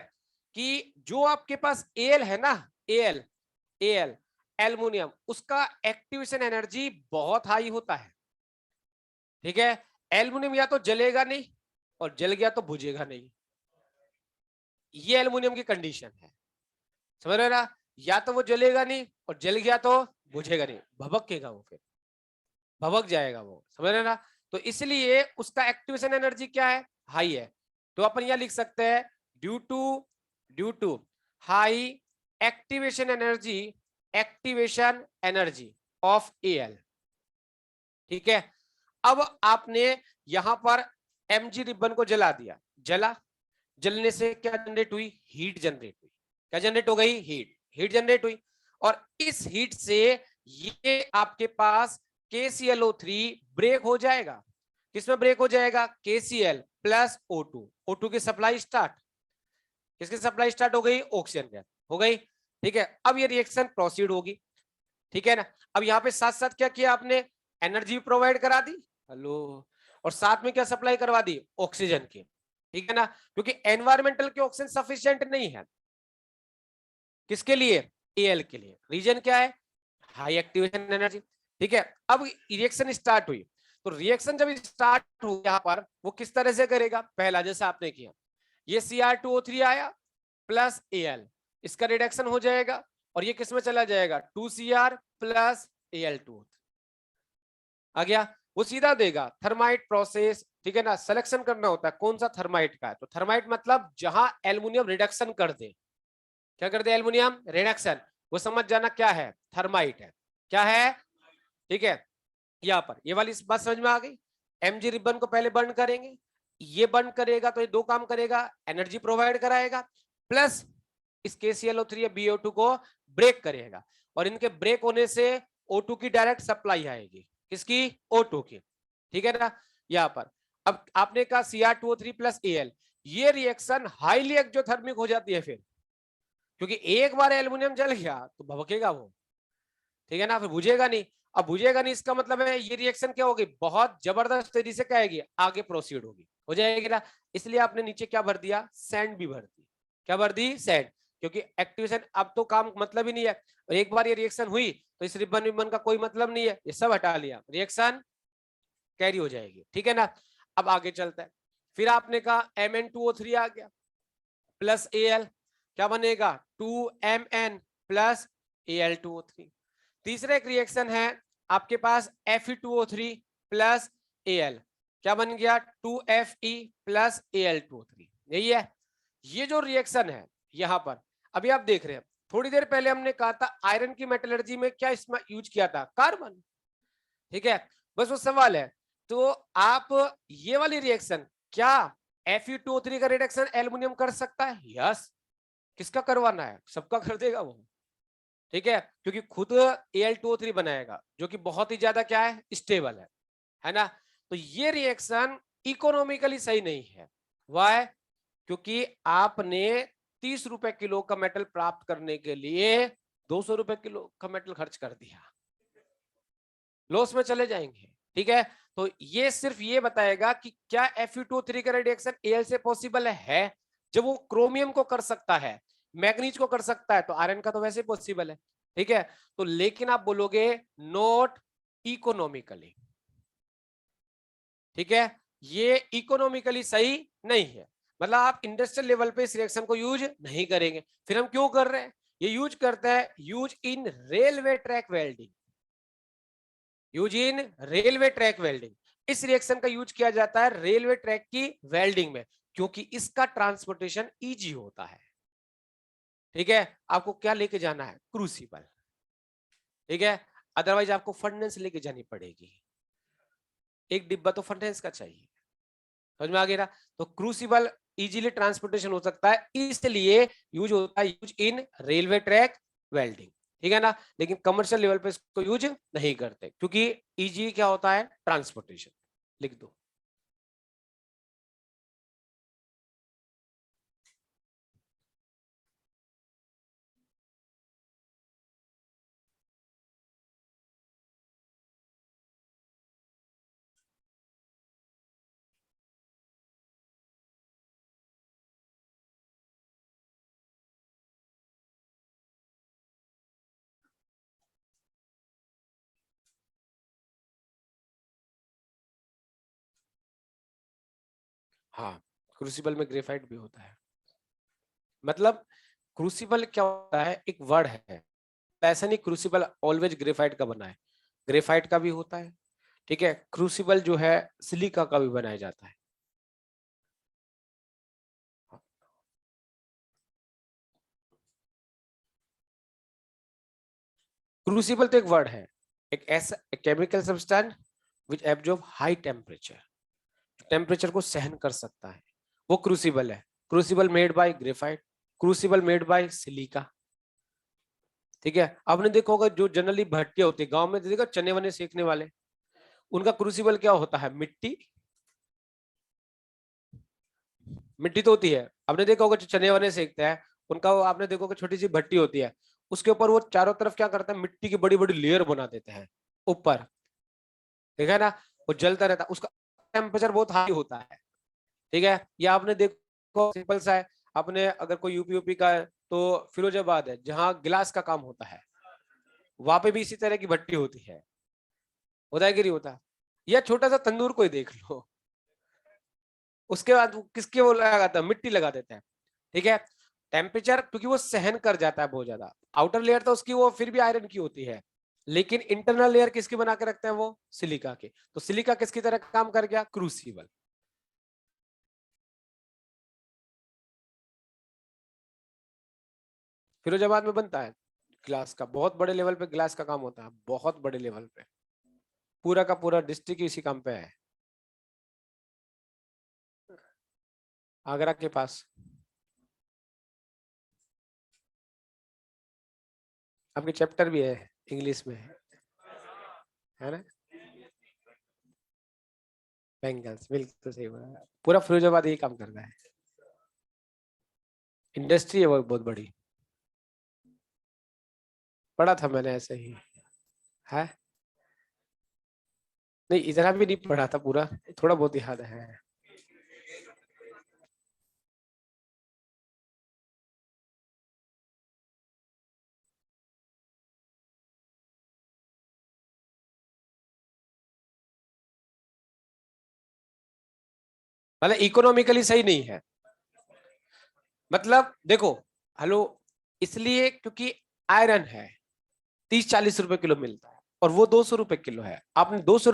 Speaker 1: कि जो आपके पास एल है ना, एल एल एल्युमिनियम, उसका एक्टिवेशन एनर्जी बहुत हाई होता है। ठीक है, एल्युमिनियम या तो जलेगा नहीं और जल गया तो बुझेगा नहीं, ये एल्युमिनियम की कंडीशन है, समझ रहे ना। या तो वो जलेगा नहीं और जल गया तो बुझेगा नहीं, भभकेगा वो, फिर भभक जाएगा वो, समझ रहे ना। तो इसलिए उसका एक्टिवेशन एनर्जी क्या है, हाई है। तो अपन यह लिख सकते हैं due to high activation energy of L. ठीक है, अब आपने यहां पर mg रिबन को जला दिया, जलने से क्या जनरेट हुई, हीट जनरेट हुई। क्या जनरेट हो गई, हीट जनरेट हुई। और इस हीट से ये आपके पास KClO3 ब्रेक हो जाएगा। किसमें ब्रेक हो जाएगा, KCl प्लस O2 की सप्लाई स्टार्ट। किसकी सप्लाई स्टार्ट हो गई, ऑक्सीजन गैस हो गई। ठीक है, अब ये रिएक्शन प्रोसीड होगी, ठीक है ना। अब यहाँ पे साथ साथ क्या किया आपने, एनर्जी प्रोवाइड करा दी, हेलो, और साथ में क्या सप्लाई करवा दी, ऑक्सीजन की। ठीक है ना, क्योंकि एनवायरमेंटल के ऑक्सीजन सफिशिएंट नहीं है, किसके लिए, एल के लिए। रीजन क्या है, हाई एक्टिवेशन एनर्जी। ठीक है, अब रिएक्शन स्टार्ट हुई, तो रिएक्शन जब स्टार्ट हो यहाँ पर वो किस तरह से करेगा, पहला जैसा आपने किया, ये Cr2O3 आया प्लस Al, इसका रिडक्शन हो जाएगा और ये किस में चला जाएगा, 2Cr प्लस Al2O3 आ गया। वो सीधा देगा थर्माइट प्रोसेस, ठीक है ना। सिलेक्शन करना होता है कौन सा थर्माइट का है, तो थर्माइट मतलब जहां एल्युमिनियम रिडक्शन कर दे, क्या कर दे, एल्युमिनियम रिडक्शन, वो समझ जाना क्या है, थर्माइट है। क्या है, ठीक है, यहाँ पर ये वाली बात समझ में आ गई। mg रिबन को पहले बर्न करेंगे, ये बर्न करेगा तो ये दो काम करेगा, एनर्जी प्रोवाइड कराएगा, प्लस इस KClO3 या BO2 को ब्रेक करेगा, और इनके ब्रेक होने से O2 की डायरेक्ट सप्लाई आएगी, किसकी, O2 की। ठीक है ना, यहाँ पर अब आपने कहा Cr2O3 प्लस Al, ये रिएक्शन हाईली एक्सोथर्मिक हो जाती है फिर, क्योंकि एक बार एल्युमिनियम जल गया तो भभकेगा वो, ठीक है ना, फिर बुझेगा नहीं। अब बुझेगा नहीं इसका मतलब है ये रिएक्शन क्या होगी, बहुत जबरदस्त तरीके से क्या आएगी, आगे प्रोसीड होगी, हो जाएगी ना। इसलिए आपने नीचे क्या भर दिया, सैंड भी भर दी। क्या भर दी, सैंड, क्योंकि एक्टिवेशन अब तो काम मतलब ही नहीं है, और एक बार ये रिएक्शन हुई तो इस रिबन का कोई मतलब नहीं है, ये सब हटा लिया, रिएक्शन कैरी हो जाएगी। ठीक है ना, अब आगे चलता है। फिर आपने कहा Mn2O3 आ गया प्लस Al, क्या बनेगा, 2Mn प्लस Al2O3। तीसरा एक रिएक्शन है आपके पास Fe2O3 प्लस Al, क्या बन गया, 2Fe प्लस Al2O3। यही है ये जो रिएक्शन है यहां पर। अभी आप देख रहे हैं, थोड़ी देर पहले हमने कहा था आयरन की मेटलर्जी में क्या इसमें यूज किया था, कार्बन। ठीक है, बस वो सवाल है, तो आप ये वाली रिएक्शन क्या Fe2O3 का रिडक्शन एल्युमिनियम कर सकता है, यस। किसका करवाना है, सबका कर देगा वो, ठीक है, क्योंकि खुद Al2O3 बनाएगा जो कि बहुत ही ज्यादा क्या है, स्टेबल है ना। तो ये रिएक्शन इकोनॉमिकली सही नहीं है, वाई, क्योंकि आपने 30 रुपए किलो का मेटल प्राप्त करने के लिए 200 रुपए किलो का मेटल खर्च कर दिया, लॉस में चले जाएंगे। ठीक है, तो ये सिर्फ ये बताएगा कि क्या Fe2O3 का रिएक्शन Al से पॉसिबल है, जब वो क्रोमियम को कर सकता है, मैग्नीज को कर सकता है, तो आयरन का तो वैसे पॉसिबल है। ठीक है, तो लेकिन आप बोलोगे नॉट इकोनॉमिकली, ठीक है, ये इकोनॉमिकली सही नहीं है, मतलब आप इंडस्ट्रियल लेवल पे इस रिएक्शन को यूज नहीं करेंगे। फिर हम क्यों कर रहे हैं, ये यूज करता है, use in railway track welding, use in railway track welding. इस रिएक्शन का यूज किया जाता है रेलवे ट्रैक की वेल्डिंग में, क्योंकि इसका ट्रांसपोर्टेशन इजी होता है। ठीक है, आपको क्या लेके जाना है, क्रूसिबल, ठीक है, अदरवाइज आपको फर्नेस लेके जानी पड़ेगी, एक डिब्बा तो फर्नेस का चाहिए, समझ में आ गया ना। तो क्रूसिबल इजीली ट्रांसपोर्टेशन हो सकता है, इसलिए यूज होता है, use in railway track welding, ठीक है ना। लेकिन कमर्शियल लेवल पे इसको यूज नहीं करते, क्योंकि इजी क्या होता है, ट्रांसपोर्टेशन। लिख दो। हाँ, क्रूसिबल में ग्रेफाइट भी होता है। मतलब क्रूसिबल क्या होता है, एक वर्ड है, ऐसा नहीं क्रूसिबल ऑलवेज ग्रेफाइट का बना है, ग्रेफाइट का भी होता है, ठीक है। क्रूसिबल जो है सिलिका का भी बनाया जाता है। क्रूसिबल तो एक वर्ड है, एक ऐसा chemical substance which absorb high temperature, temperature को सहन कर सकता है, वो क्रूसिबल है। Crucible made by graphite, crucible made by silica, ठीक है। आपने देखा होगा जो जनरली भट्टियां होती है गांव में, देखा चने वने सेकने वाले, उनका क्रूसिबल क्या होता है, मिट्टी, मिट्टी तो होती है। आपने देखा होगा जो चने वने सेकते हैं, उनका वो आपने देखा होगा छोटी सी भट्टी होती है, उसके ऊपर वो चारों तरफ क्या करते हैं, मिट्टी की बड़ी बड़ी लेयर बना देते हैं ऊपर, देखा है ना, वो जलता रहता है, उसका टेम्परेचर बहुत हाई होता है, ठीक है। या आपने देखो सिंपल सा है, आपने अगर कोई यूपी यूपी का है तो फिरोजाबाद है जहाँ गिलास का काम होता है, वहां पे भी इसी तरह की भट्टी होती है, होता है कि नहीं होता। या छोटा सा तंदूर कोई देख लो, उसके बाद किसके वो लगाता है, मिट्टी लगा देता है, ठीक है। टेम्परेचर क्योंकि वो सहन कर जाता है बहुत ज्यादा, आउटर लेयर तो उसकी वो फिर भी आयरन की होती है, लेकिन इंटरनल लेयर किसकी बना के रखते हैं, वो सिलिका के। तो सिलिका किसकी तरह काम कर गया, क्रूसिबल। फिरोजाबाद में बनता है ग्लास का, बहुत बड़े लेवल पे ग्लास का काम होता है, बहुत बड़े लेवल पे, पूरा का पूरा डिस्ट्रिक्ट इसी काम पे है, आगरा के पास। आपके चैप्टर भी है इंग्लिश में, है ना, बेंगल्स, बिल्कुल सही बोला, पूरा फिरोजाबाद यही काम करता है, इंडस्ट्री है वो बहुत बड़ी। पढ़ा था मैंने ऐसे ही, है नहीं इतना भी नहीं पढ़ा था पूरा, थोड़ा बहुत याद है। मतलब इकोनॉमिकली सही नहीं है, मतलब देखो, हेलो, इसलिए क्योंकि आयरन है, 30-40 रुपए किलो मिलता है, और वो 200 रुपए किलो है, आपने 200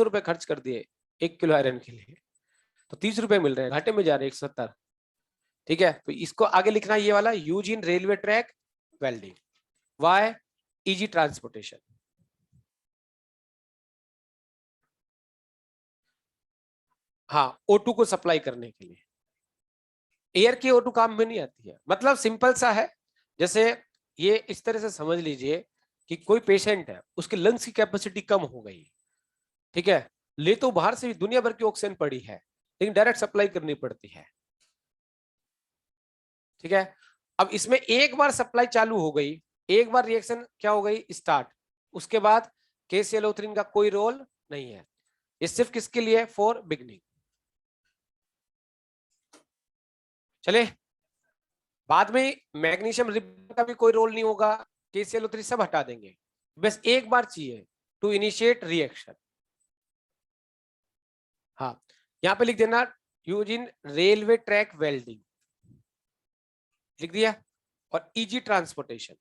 Speaker 1: रुपए खर्च कर दिए 1 किलो आयरन के लिए, तो 30 रुपए मिल रहे हैं, घाटे में जा रहे हैं 170, ठीक है। तो इसको आगे लिखना ये वाला, use in railway track welding, why, easy transportation. हाँ, O2 को सप्लाई करने के लिए, एयर की O2 काम में नहीं आती है, मतलब सिंपल सा है, जैसे ये इस तरह से समझ लीजिए कि कोई पेशेंट है, उसके लंग्स की कैपेसिटी कम हो गई, ठीक है, ले तो बाहर से भी दुनिया भर की ऑक्सीजन पड़ी है, लेकिन डायरेक्ट सप्लाई करनी पड़ती है, ठीक है। अब इसमें एक बार सप्लाई चालू हो गई, एक बार रिएक्शन क्या हो गई, स्टार्ट, उसके बाद KClO3 का कोई रोल नहीं है, ये सिर्फ किसके लिए, फॉर बिगनिंग। चले, बाद में मैग्नीशियम रिबन का भी कोई रोल नहीं होगा, KClO3 सब हटा देंगे, बस एक बार चाहिए टू इनिशिएट रिएक्शन। हाँ, यहाँ पे लिख देना, use in railway track welding, लिख दिया। और इजी ट्रांसपोर्टेशन,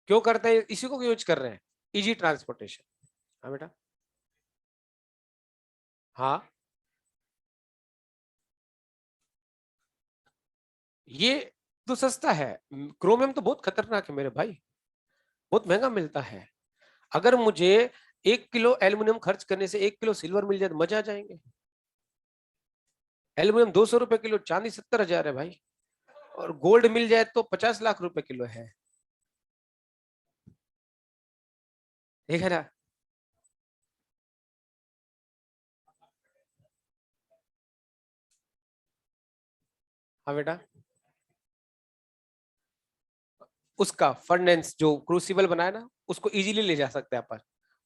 Speaker 1: क्यों करते हैं, इसी को यूज कर रहे हैं, इजी ट्रांसपोर्टेशन। हाँ बेटा, हाँ, ये तो सस्ता है, क्रोमियम तो बहुत खतरनाक है मेरे भाई, बहुत महंगा मिलता है। अगर मुझे 1 किलो एल्यूमिनियम खर्च करने से 1 किलो सिल्वर मिल जाए तो मजा आ जाएंगे। एल्यूमिनियम 200 रुपए किलो, चांदी 70,000 है भाई, और गोल्ड मिल जाए तो 50 लाख रुपए किलो है, ठीक है ना। हाँ बेटा, उसका फर्नेंस जो क्रूसिबल बनाया ना, उसको इजीली ले जा सकते हैं अपन,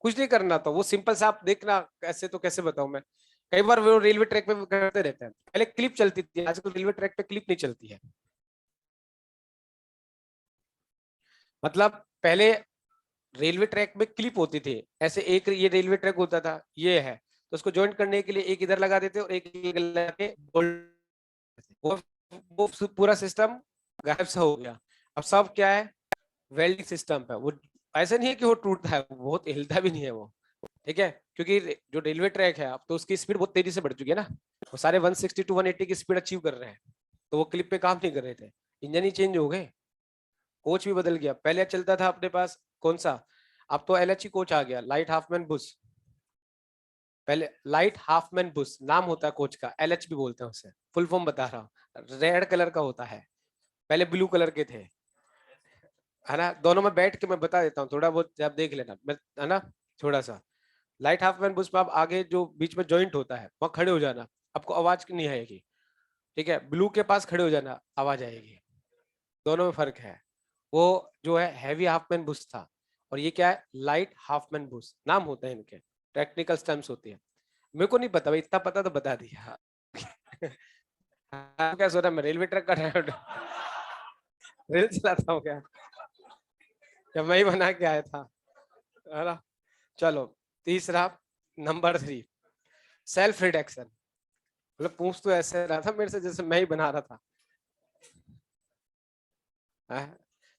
Speaker 1: कुछ नहीं करना, तो वो सिंपल सा आप देखना, कैसे तो कैसे बताऊं मैं, कई बार वो रेलवे ट्रैक पे करते रहते हैं, पहले क्लिप चलती थी, आजकल रेलवे ट्रैक पे क्लिप नहीं चलती है, मतलब पहले रेलवे ट्रैक में क्लिप होती थी, ऐसे एक ये रेलवे ट्रैक होता था, ये है, तो उसको ज्वाइंट करने के लिए एक इधर लगा देते और एक लगा के वो वो पूरा सिस्टम गायब सा हो गया। अब सब क्या है, वेल्डिंग सिस्टम है। वो ऐसा नहीं है कि वो टूटता है, वो बहुत हिलता भी नहीं है वो, ठीक है, क्योंकि जो रेलवे ट्रैक है अब तो उसकी स्पीड बहुत तेजी से बढ़ चुकी है ना, वो सारे 160 टू 180 की स्पीड अचीव कर रहे हैं, तो वो क्लिप पे काम नहीं कर रहे थे, इंजन ही चेंज हो गए, कोच भी बदल गया। पहले चलता था अपने पास कौन सा, अब तो एलएचई कोच आ गया, लाइट हाफमैन बुश। पहले लाइट हाफमैन बुश नाम होता है कोच का, एलएच भी बोलते हैं उसे, फुल फॉर्म बता रहा हूँ, रेड कलर का होता है, पहले ब्लू कलर के थे, है ना। दोनों में बैठ के मैं बता देता हूँ, थोड़ा बहुत आप देख लेना, मैं है ना, थोड़ा सा। लाइट हाफमैन बुश में आप आगे जो बीच में जॉइंट होता है वहां खड़े हो जाना, आपको आवाज नहीं आएगी, ठीक है। ब्लू के पास खड़े हो जाना, आवाज आएगी, दोनों में फर्क है। वो जो है हैवी हाफमैन बुश था, और ये क्या है, लाइट हाफमैन बुश नाम होते हैं इनके, टेक्निकल टर्म्स होती है। मेरे को नहीं पता भाई, इतना पता तो बता दिया। आप क्या सोचा मैं रेलवे ट्रैक का ड्राइवर, रेल चलाता हूँ क्या, जब मैं ही बना के आया था, है ना। चलो तीसरा, नंबर 3, सेल्फ रिडक्शन। मतलब पूछ तो ऐसे रहा था मेरे से जैसे मैं ही बना रहा था।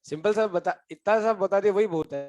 Speaker 1: सिंपल सा बता, इतना सा बता दिया वही बहुत है।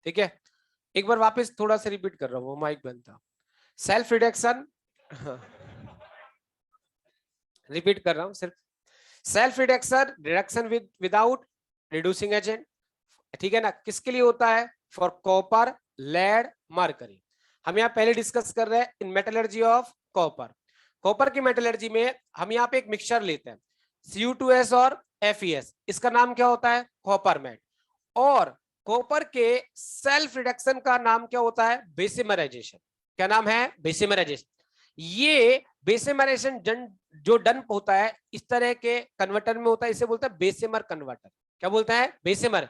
Speaker 1: ठीक है, एक बार वापस थोड़ा सा रिपीट कर रहा हूँ, माइक बंद था। सेल्फ रिडक्शन, रिपीट कर रहा हूँ सिर्फ, self reduction, reduction without reducing agent, ठीक है ना, किसके लिए होता है? For copper, lead, mercury. हम यहाँ पहले डिस्कस कर रहे हैं in metallurgy of copper. Copper की मेटलर्जी में हम यहाँ पे एक मिक्सचर लेते हैं Cu2S और FeS, इसका नाम क्या होता है? Copper matte. और कॉपर के सेल्फ रिडक्शन का नाम क्या होता है? बेसिमराइजेशन। क्या नाम है? बेसिमराइजेशन। ये बेसिमराइजेशन जो डन होता है इस तरह के कन्वर्टर में होता है, इसे बोलते हैं बेसिमर कन्वर्टर। क्या बोलते हैं? बेसिमर।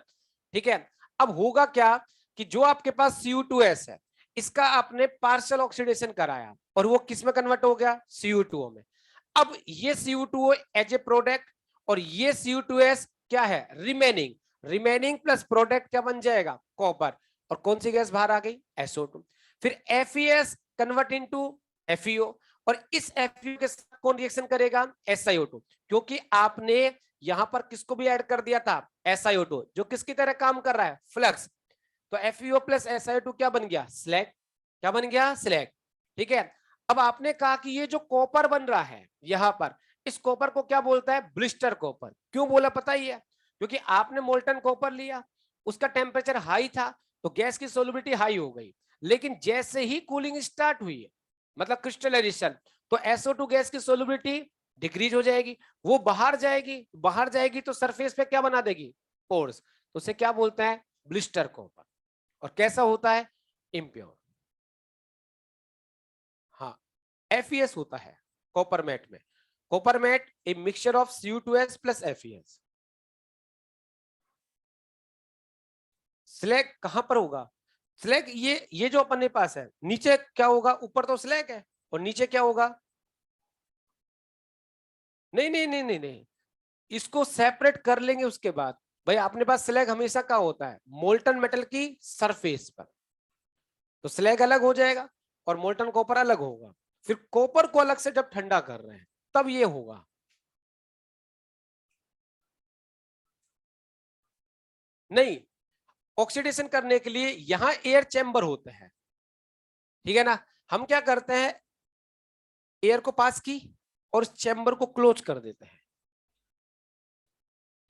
Speaker 1: ठीक है, अब होगा क्या कि जो आपके पास Cu2S है, इसका आपने पार्शियल ऑक्सीडेशन कराया और वो किस में कन्वर्ट हो गया? Cu2O में। अब ये Cu2O एज ए प्रोडक्ट और ये Cu2S क्या है? रिमेनिंग। रिमेनिंग प्लस प्रोडक्ट क्या बन जाएगा? कॉपर। और कौन सी गैस बाहर आ गई? SO2। फिर FeS कन्वर्ट इनटू FeO, और इस FeO के साथ कौन रिएक्शन करेगा? SiO2, क्योंकि आपने यहां पर किसको भी ऐड कर दिया था? SiO2, जो किसकी तरह काम कर रहा है? फ्लक्स। तो FeO प्लस SiO2 क्या बन गया? स्लैग। क्या बन गया? स्लैग। ठीक है, अब आपने कहा कि ये जो कॉपर बन रहा है यहां पर, इस कॉपर को क्या बोलता है? Blister copper. क्यों बोला पता ही है? क्योंकि आपने मोल्टन कॉपर लिया, उसका टेम्परेचर हाई था तो गैस की सोलिबिलिटी हाई हो गई, लेकिन जैसे ही कूलिंग स्टार्ट हुई है, मतलब क्रिस्टलाइजेशन, तो SO2 गैस की सोलिबिलिटी डिक्रीज हो जाएगी, वो बाहर जाएगी। बाहर जाएगी तो सरफेस पे क्या बना देगी? पोर्स। तो उसे क्या बोलते हैं? Blister copper. और कैसा होता है? इम्प्योर। हाँ, FeS होता है कॉपर मैट में। Copper matte a mixture of Cu2S plus FeS। Slag कहां पर होगा? स्लैग ये जो अपने पास है, नीचे क्या होगा? ऊपर तो स्लैग है और नीचे क्या होगा? नहीं नहीं नहीं नहीं नहीं, इसको सेपरेट कर लेंगे उसके बाद। भाई अपने पास स्लैग हमेशा क्या होता है? मोल्टन मेटल की सरफेस पर, तो स्लैग अलग हो जाएगा और मोल्टन कॉपर अलग होगा। फिर कॉपर को अलग से जब ठंडा कर रहे हैं तब ये होगा। नहीं, ऑक्सीडेशन करने के लिए यहां एयर चैम्बर होते हैं, ठीक है ना। हम क्या करते हैं? एयर को पास की और इस चैम्बर को क्लोज कर देते हैं,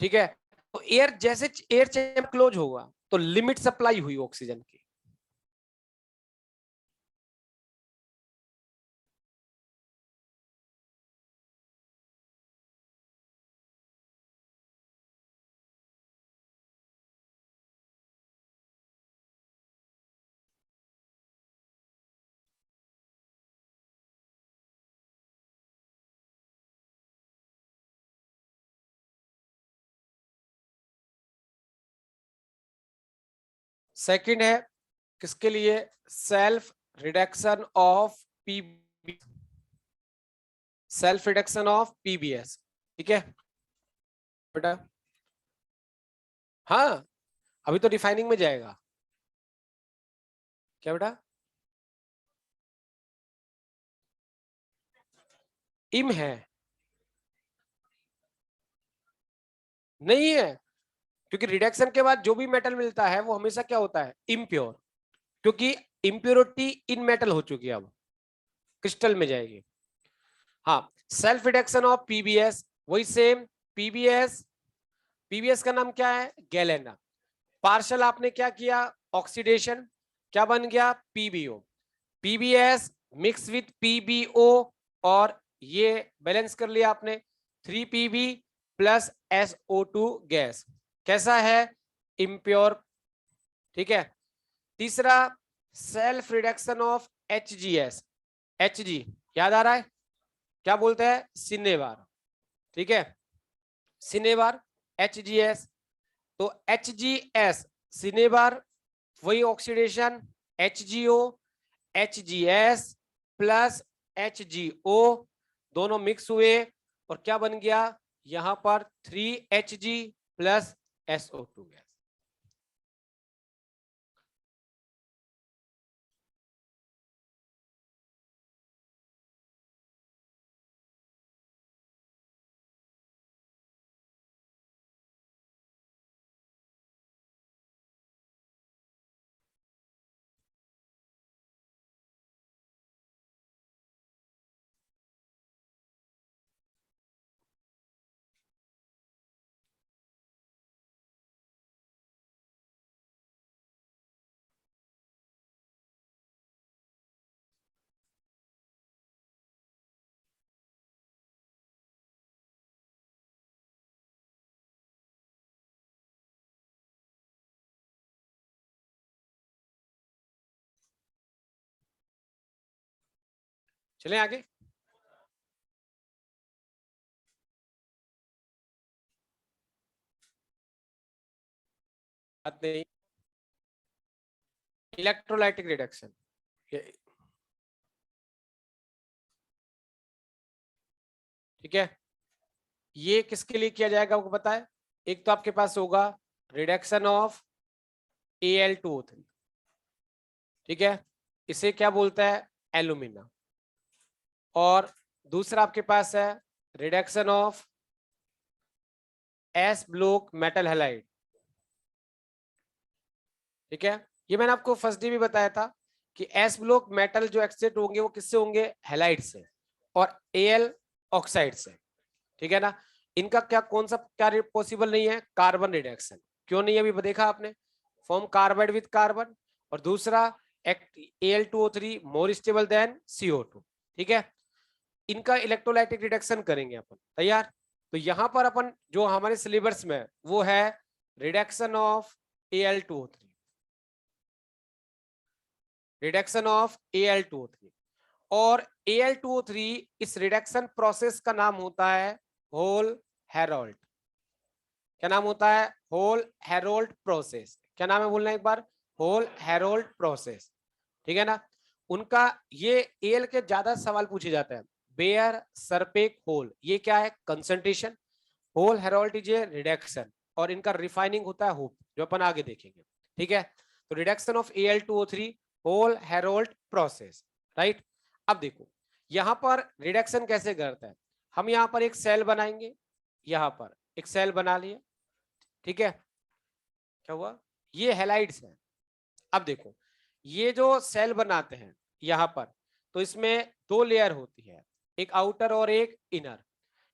Speaker 1: ठीक है। तो एयर जैसे एयर चैम्बर क्लोज होगा तो लिमिट सप्लाई हुई ऑक्सीजन की। सेकंड है किसके लिए? Self reduction of PB, self reduction of PbS। ठीक है बेटा? हाँ, अभी तो रिफाइनिंग में जाएगा। क्या बेटा? इम है? नहीं है, क्योंकि रिडक्शन के बाद जो भी मेटल मिलता है वो हमेशा क्या होता है? इम्प्योर, क्योंकि इम्प्योरिटी इन मेटल हो चुकी है, अब क्रिस्टल में जाएगी। हाँ, सेल्फ रिडक्शन ऑफ PbS वही सेम। PbS, PbS का नाम क्या है? गैलेना। पार्शल आपने क्या किया? ऑक्सीडेशन। क्या बन गया? PbO। PbS mix with PbO, और ये बैलेंस कर लिया आपने, 3Pb प्लस SO2 गैस। कैसा है? इम्प्योर। ठीक है, तीसरा self reduction of HgS। Hg याद आ रहा है? क्या बोलते हैं? सिनेबार। ठीक है, सिनेबार HgS। तो HgS सिनेबार, वही oxidation, HgO, HgS plus HgO, दोनों मिक्स हुए और क्या बन गया? यहां पर 3Hg प्लस SO2 गैस। चलें आगे। बात नहीं, इलेक्ट्रोलाइटिक रिडक्शन, ठीक है। ये किसके लिए किया जाएगा आपको पता है? एक तो आपके पास होगा रिडक्शन ऑफ Al2O3, ठीक है, इसे क्या बोलता है? एल्यूमिना। और दूसरा आपके पास है reduction of S block metal halide, ठीक है। ये मैंने आपको फर्स्ट डे भी बताया था कि एस ब्लॉक मेटल जो एक्सट्रैक्ट होंगे वो किससे होंगे? हैलाइड से और Al ऑक्साइड से, ठीक है ना। इनका क्या कौन सा क्या पॉसिबल नहीं है? Carbon reduction. क्यों नहीं? अभी देखा आपने, फॉर्म कार्बाइड विद कार्बन, और दूसरा Al2O3 more stable then CO2, ठीक है। इनका इलेक्ट्रोलाइटिक रिडक्शन करेंगे अपन, तैयार। तो यहां पर अपन जो हमारे सिलेबस में वो है reduction of Al2O3, reduction of Al2O3। और Al2O3 इस रिडक्शन प्रोसेस का नाम होता है होल हेरोल्ड। क्या नाम होता है? Hall Heroult process. क्या नाम है बोलना एक बार? होल हेरोल्ड प्रोसेस, ठीक है ना। उनका ये एल के ज्यादा सवाल पूछे जाते हैं। बेयर सरपेक होल, ये क्या है? Concentration. Hall Heroult is a reduction, और इनका रिफाइनिंग होता है होप, जो अपन आगे देखेंगे, ठीक है। तो reduction of Al2O3 Hall Heroult process, right. अब देखो यहां पर रिडक्शन कैसे करता है। हम यहां पर एक सेल बनाएंगे, यहां पर एक सेल बना लिया, ठीक है। क्या हुआ? ये हैलाइड्स है। अब देखो ये जो सेल बनाते हैं यहां पर, तो इसमें दो लेयर होती है, एक आउटर और एक इनर,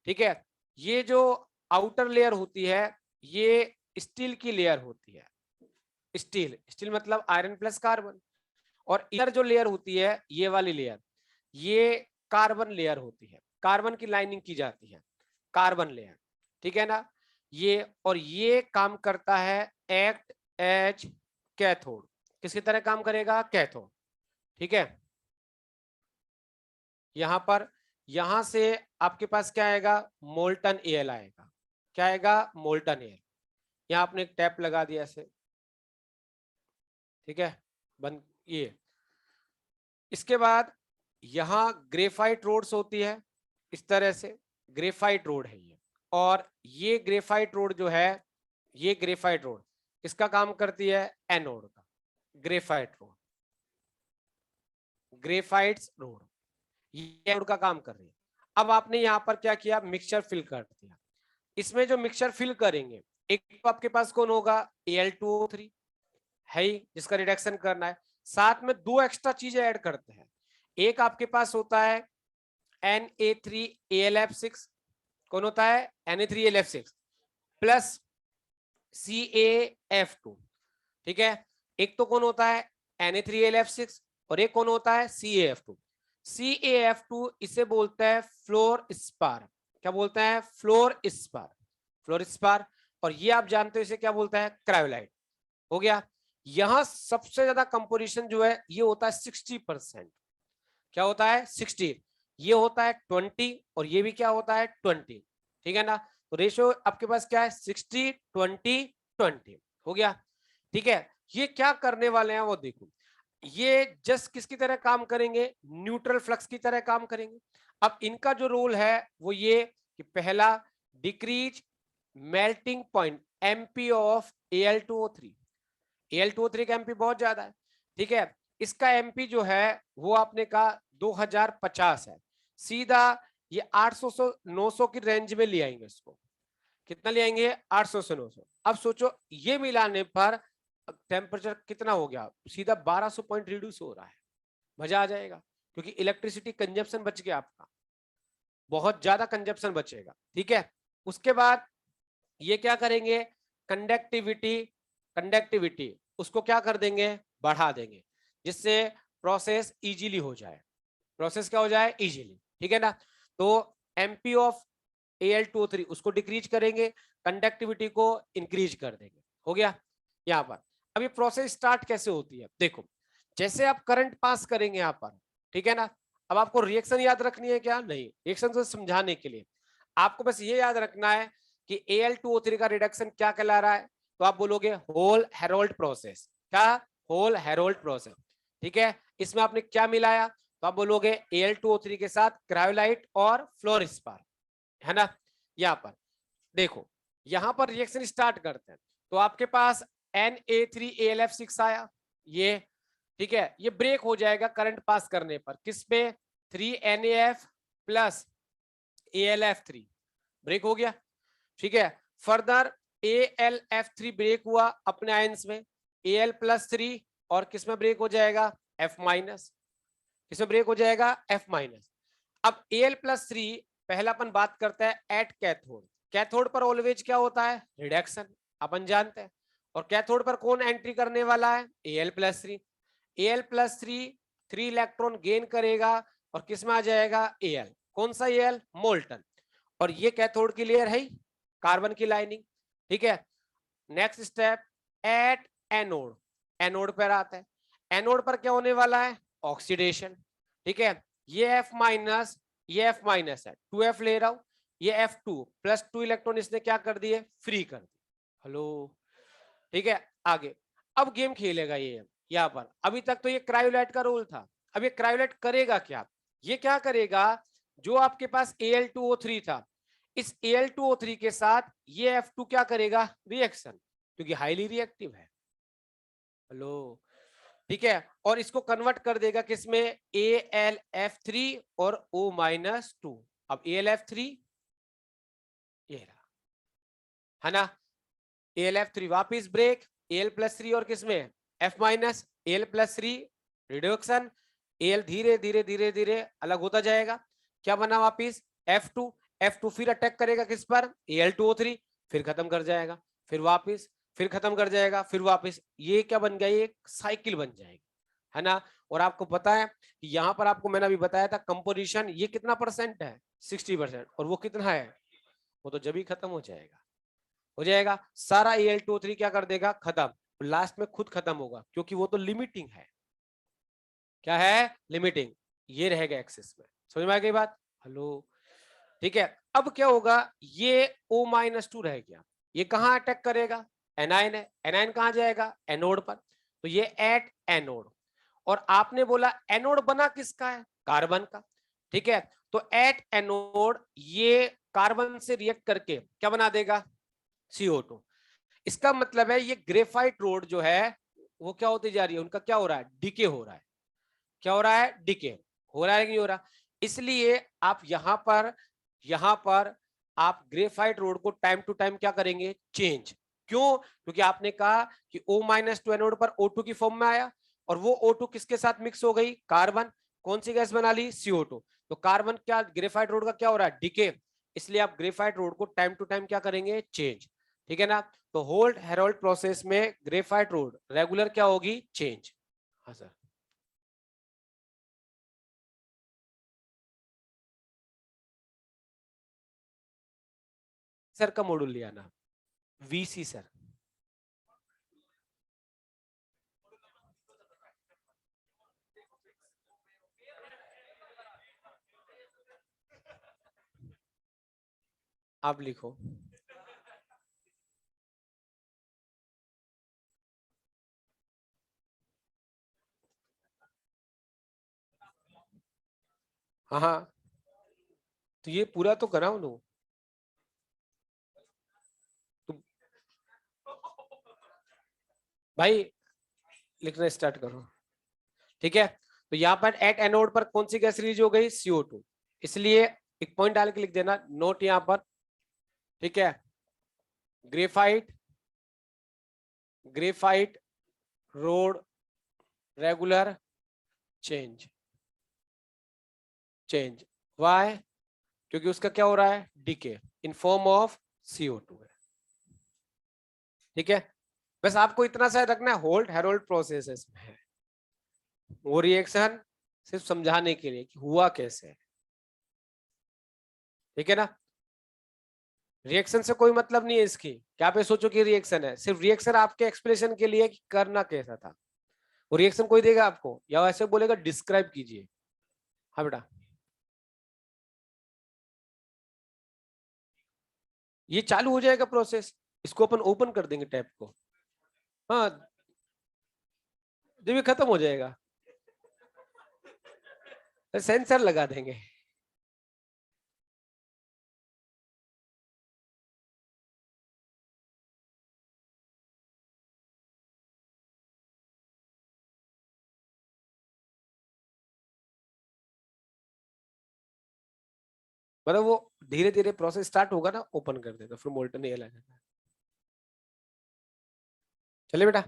Speaker 1: ठीक है। ये जो आउटर लेयर होती है ये स्टील की लेयर होती है। स्टील, स्टील मतलब आयरन प्लस कार्बन। और इनर जो लेयर होती है ये वाली लेयर, ये कार्बन लेयर होती है। कार्बन की लाइनिंग की जाती है, कार्बन लेयर, ठीक है ना। ये और ये काम करता है एक्ट एज कैथोड। किसकी तरह काम करेगा? कैथोड, ठीक है। यहां पर यहां से आपके पास क्या आएगा? मोल्टन एल आएगा। क्या आएगा? Molten L. यहां आपने एक टैप लगा दिया ऐसे, ठीक है, बंद ये। इसके बाद यहां ग्रेफाइट रोड्स होती है इस तरह से, ग्रेफाइट रोड है ये। और ये ग्रेफाइट रोड जो है, ये ग्रेफाइट रोड इसका काम करती है एनोड का। ग्रेफाइट रोड, ग्रेफाइट्स रोड ये एनोड का काम कर रही है। अब आपने यहां पर क्या किया? मिक्सचर फिल कर दिया। इसमें जो मिक्सचर फिल करेंगे, एक तो आपके पास कौन होगा? Al2O3 है ही, जिसका रिडक्शन करना है। साथ में दो एक्स्ट्रा चीजें ऐड करते हैं। एक आपके पास होता है Na3AlF6। कौन होता है? Na3AlF6 प्लस CaF2, ठीक है। एक तो कौन होता है? Na3AlF6, और एक कौन होता है? CaF2। CaF2 इसे बोलते हैं फ्लोर स्पार। क्या बोलते हैं? Floor spar, floor spar. और ये आप जानते हो इसे क्या बोलता है? क्रायोलाइट। हो गया। यहां सबसे ज्यादा कंपोजिशन जो है ये होता है 60%। क्या होता है? 60। ये होता है 20, और ये भी क्या होता है? 20, ठीक है ना। तो रेशियो आपके पास क्या है? 60-20-20 हो गया, ठीक है। ये क्या करने वाले हैं वो देखो, ये जस्ट किसकी तरह काम करेंगे? न्यूट्रल फ्लक्स की तरह काम करेंगे। अब इनका जो रोल है वो ये कि पहला, decrease melting point MP of Al2O3। Al2O3 का एमपी बहुत ज्यादा है, ठीक है। इसका एमपी जो है वो आपने कहा 2050 है। सीधा ये 800 से 900 की रेंज में ले आएंगे इसको। कितना ले आएंगे? 800 से 900। अब सोचो ये मिलाने पर टेम्परेचर कितना हो गया? सीधा 1200 पॉइंट रिड्यूस हो रहा है। मजा आ जाएगा, क्योंकि इलेक्ट्रिसिटी कंजप्शन बच गया आपका, बहुत ज्यादा कंजप्शन बचेगा, ठीक है। उसके बाद ये क्या करेंगे? कंडक्टिविटी, कंडक्टिविटी उसको क्या कर देंगे? बढ़ा देंगे, जिससे प्रोसेस इजीली हो जाए। प्रोसेस क्या हो जाए? इजीली, ठीक है ना। तो एमपी ऑफ Al2O3 उसको डिक्रीज करेंगे, कंडक्टिविटी को इंक्रीज कर देंगे। हो गया यहां पर। अब ये प्रोसेस स्टार्ट कैसे होती है देखो, जैसे आप करंट पास करेंगे यहां पर, ठीक है ना। अब आपको रिएक्शन याद रखनी है क्या? नहीं, रिएक्शन को समझाने के लिए आपको बस ये याद रखना है कि Al2O3 का रिडक्शन क्या कहला रहा है, तो आप बोलोगे होल हेरोल्ड प्रोसेस। क्या? Hall Heroult process. ठीक है, इसमें आपने क्या मिलाया, तो आप बोलोगे Al2O3 के साथ क्रायोलाइट और फ्लोरिस्पार, है ना। यहाँ पर देखो, यहाँ पर रिएक्शन स्टार्ट करते हैं, तो आपके पास Na3AlF6 आया, ये ठीक है, ये ब्रेक हो जाएगा करंट पास करने पर, किस पे? 3NaF प्लस AlF3 ब्रेक हो गया। ठीक है, फर्दर AlF3 ब्रेक हुआ अपने आयंस में, Al+3 और किस में ब्रेक हो जाएगा? F-, किसमें ब्रेक हो जाएगा? F-। अब Al+3 पहला अपन बात करते हैं एट कैथोड। कैथोड पर ऑलवेज क्या होता है? रिडक्शन, अपन जानते हैं। और कैथोड पर कौन एंट्री करने वाला है? Al+3। Al+3 3 इलेक्ट्रॉन गेन करेगा और किस में आ जाएगा? Al। कौन सा Al? मोल्टन। और ये कैथोड की लेयर है कार्बन की लाइनिंग। ठीक है, next step at anode. Anode पर आता है, एनोड पर क्या होने वाला है? ऑक्सीडेशन। ठीक है, ये F-, ये F- है, 2F ले रहा हूं, ये F2 +2 इलेक्ट्रॉन इसने क्या कर दिए? फ्री कर दिए। हेलो, ठीक है, आगे अब गेम खेलेगा ये यहाँ पर। अभी तक तो ये क्रायोलाइट का रोल था, अब ये क्रायोलाइट करेगा क्या? ये क्या करेगा, जो आपके पास Al2O3 था, इस Al2O3 के साथ ये F2 क्या करेगा? रिएक्शन, क्योंकि हाईली रिएक्टिव है। हेलो, ठीक है, और इसको कन्वर्ट कर देगा किसमें? AlF3 और O-2। अब AlF3 ये रहा, है ना, AlF3 वापिस ब्रेक, Al+3 और किसमें? F-, Al+3 रिडक्शन, Al धीरे धीरे धीरे धीरे अलग होता जाएगा, क्या बना वापिस? F2। F2 फिर अटैक करेगा किस पर? Al2O3, फिर खत्म कर जाएगा, फिर वापिस, फिर खत्म कर जाएगा, फिर वापिस। ये क्या बन गया? ये एक साइकिल बन जाएगी, है ना। और आपको पता है कि यहाँ पर आपको मैंने अभी बताया था कंपोजिशन ये कितना % है? 60%। और वो कितना है? वो तो जब ही खत्म हो जाएगा, हो जाएगा सारा Al2O3 क्या कर देगा? खत्म। लास्ट में खुद खत्म होगा, क्योंकि वो तो लिमिटिंग है। क्या है? लिमिटिंग। ये रहेगा एक्सेस में। समझ में आ गई बात? हेलो, ठीक है, अब क्या होगा? ये O-2 रह गया, ये कहां अटैक करेगा? एनायन है, एनायन कहां जाएगा? एनोड पर, तो ये एट एनोड। और आपने बोला एनोड बना किसका है? कार्बन का। ठीक है, तो एट एनोड ये कार्बन से रिएक्ट करके क्या बना देगा? CO2। इसका मतलब है ये ग्रेफाइट रोड जो है वो क्या होती जा रही है? उनका क्या हो रहा है? डिके हो रहा है। क्या हो रहा है? डिके हो रहा है कि नहीं हो रहा? इसलिए आप यहां पर आप ग्रेफाइट रोड को टाइम टू टाइम क्या करेंगे? चेंज। क्यों? क्योंकि आपने कहा कि O-2 एनोड पर O2 की फॉर्म में आया, और वो O2 किसके साथ मिक्स हो गई? कार्बन। कौन सी गैस बना ली? CO2। तो कार्बन क्या ग्रेफाइट रोड का क्या हो रहा है? डिके। इसलिए आप ग्रेफाइट रोड को टाइम टू टाइम क्या करेंगे? चेंज। ठीक है ना। तो होल्ड हेरोल्ड प्रोसेस में ग्रेफाइट रोड रेगुलर क्या होगी? चेंज। हाँ सर, सर का मॉड्यूल लिया ना, VC सर। आप लिखो। हाँ हाँ, तो ये पूरा तो कराओ लो तुम, भाई लिखना स्टार्ट करो। ठीक है, तो यहाँ पर एट एनोड पर कौन सी गैस रिलीज हो गई? CO2। इसलिए एक पॉइंट डाल के लिख देना, नोट यहाँ पर। ठीक है, graphite graphite rod regular change. Change why? क्योंकि उसका क्या हो रहा है? DK in form of CO2 है। ठीक है, बस आपको इतना सा रखना है, होल्ड हेरोल्ड प्रोसेस है, वो रिएक्शन सिर्फ समझाने के लिए कि हुआ कैसे है। ठीक है ना, रिएक्शन से कोई मतलब नहीं है इसकी, क्या पे सोचो कि रिएक्शन है, सिर्फ रिएक्शन आपके एक्सप्लेनेशन के लिए कि करना कैसा था। वो रिएक्शन कोई देगा आपको या ऐसे बोलेगा डिस्क्राइब कीजिए, हाँ बेटा, ये चालू हो जाएगा प्रोसेस, इसको अपन ओपन कर देंगे टैब को। हाँ, जब ये खत्म हो जाएगा सेंसर लगा देंगे। मतलब वो धीरे धीरे प्रोसेस स्टार्ट होगा ना, ओपन कर देगा, फिर मोल्टन एयर आ जाता है। चलिए बेटा।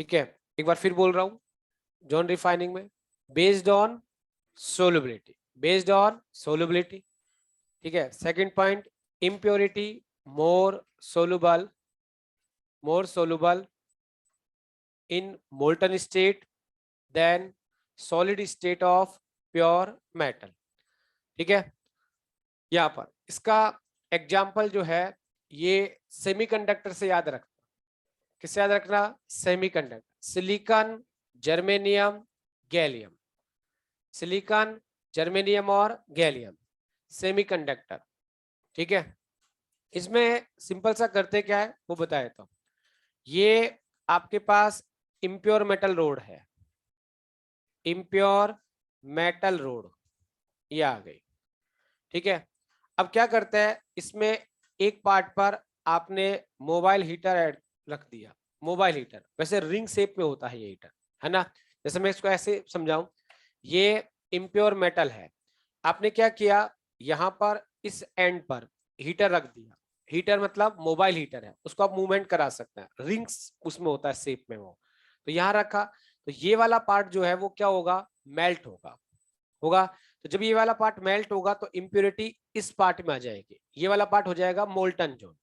Speaker 1: ठीक है, एक बार फिर बोल रहा हूं, जॉन रिफाइनिंग में based on solubility, based on solubility. ठीक है, second point, impurity more soluble in molten state than solid state of pure metal। ठीक है, यहां पर इसका एग्जाम्पल जो है ये सेमीकंडक्टर से याद रखना। किससे याद रखना? Semiconductor, silicon, germanium, gallium, silicon, germanium और गैलियम, सेमीकंडक्टर। ठीक है, इसमें सिंपल सा करते क्या है वो बताया तो, ये आपके पास इम्प्योर मेटल रोड है, इम्प्योर मेटल रोड ये आ गई। ठीक है, अब क्या करते हैं, इसमें एक पार्ट पर आपने मोबाइल हीटर ऐड रख दिया। मोबाइल हीटर वैसे रिंग शेप में होता है ये हीटर, है ना। जैसे मैं इसको ऐसे समझाऊं, ये इम्प्योर मेटल है, आपने क्या किया, यहाँ पर इस एंड पर हीटर रख दिया। हीटर मतलब मोबाइल हीटर है, उसको आप मूवमेंट करा सकते हैं, रिंग्स उसमें होता है शेप में वो। तो यहाँ रखा, तो ये वाला पार्ट जो है वो क्या होगा, मेल्ट होगा। तो जब ये वाला पार्ट मेल्ट होगा तो इम्प्योरिटी इस पार्ट में आ जाएगी, ये वाला पार्ट हो जाएगा मोल्टन जोन।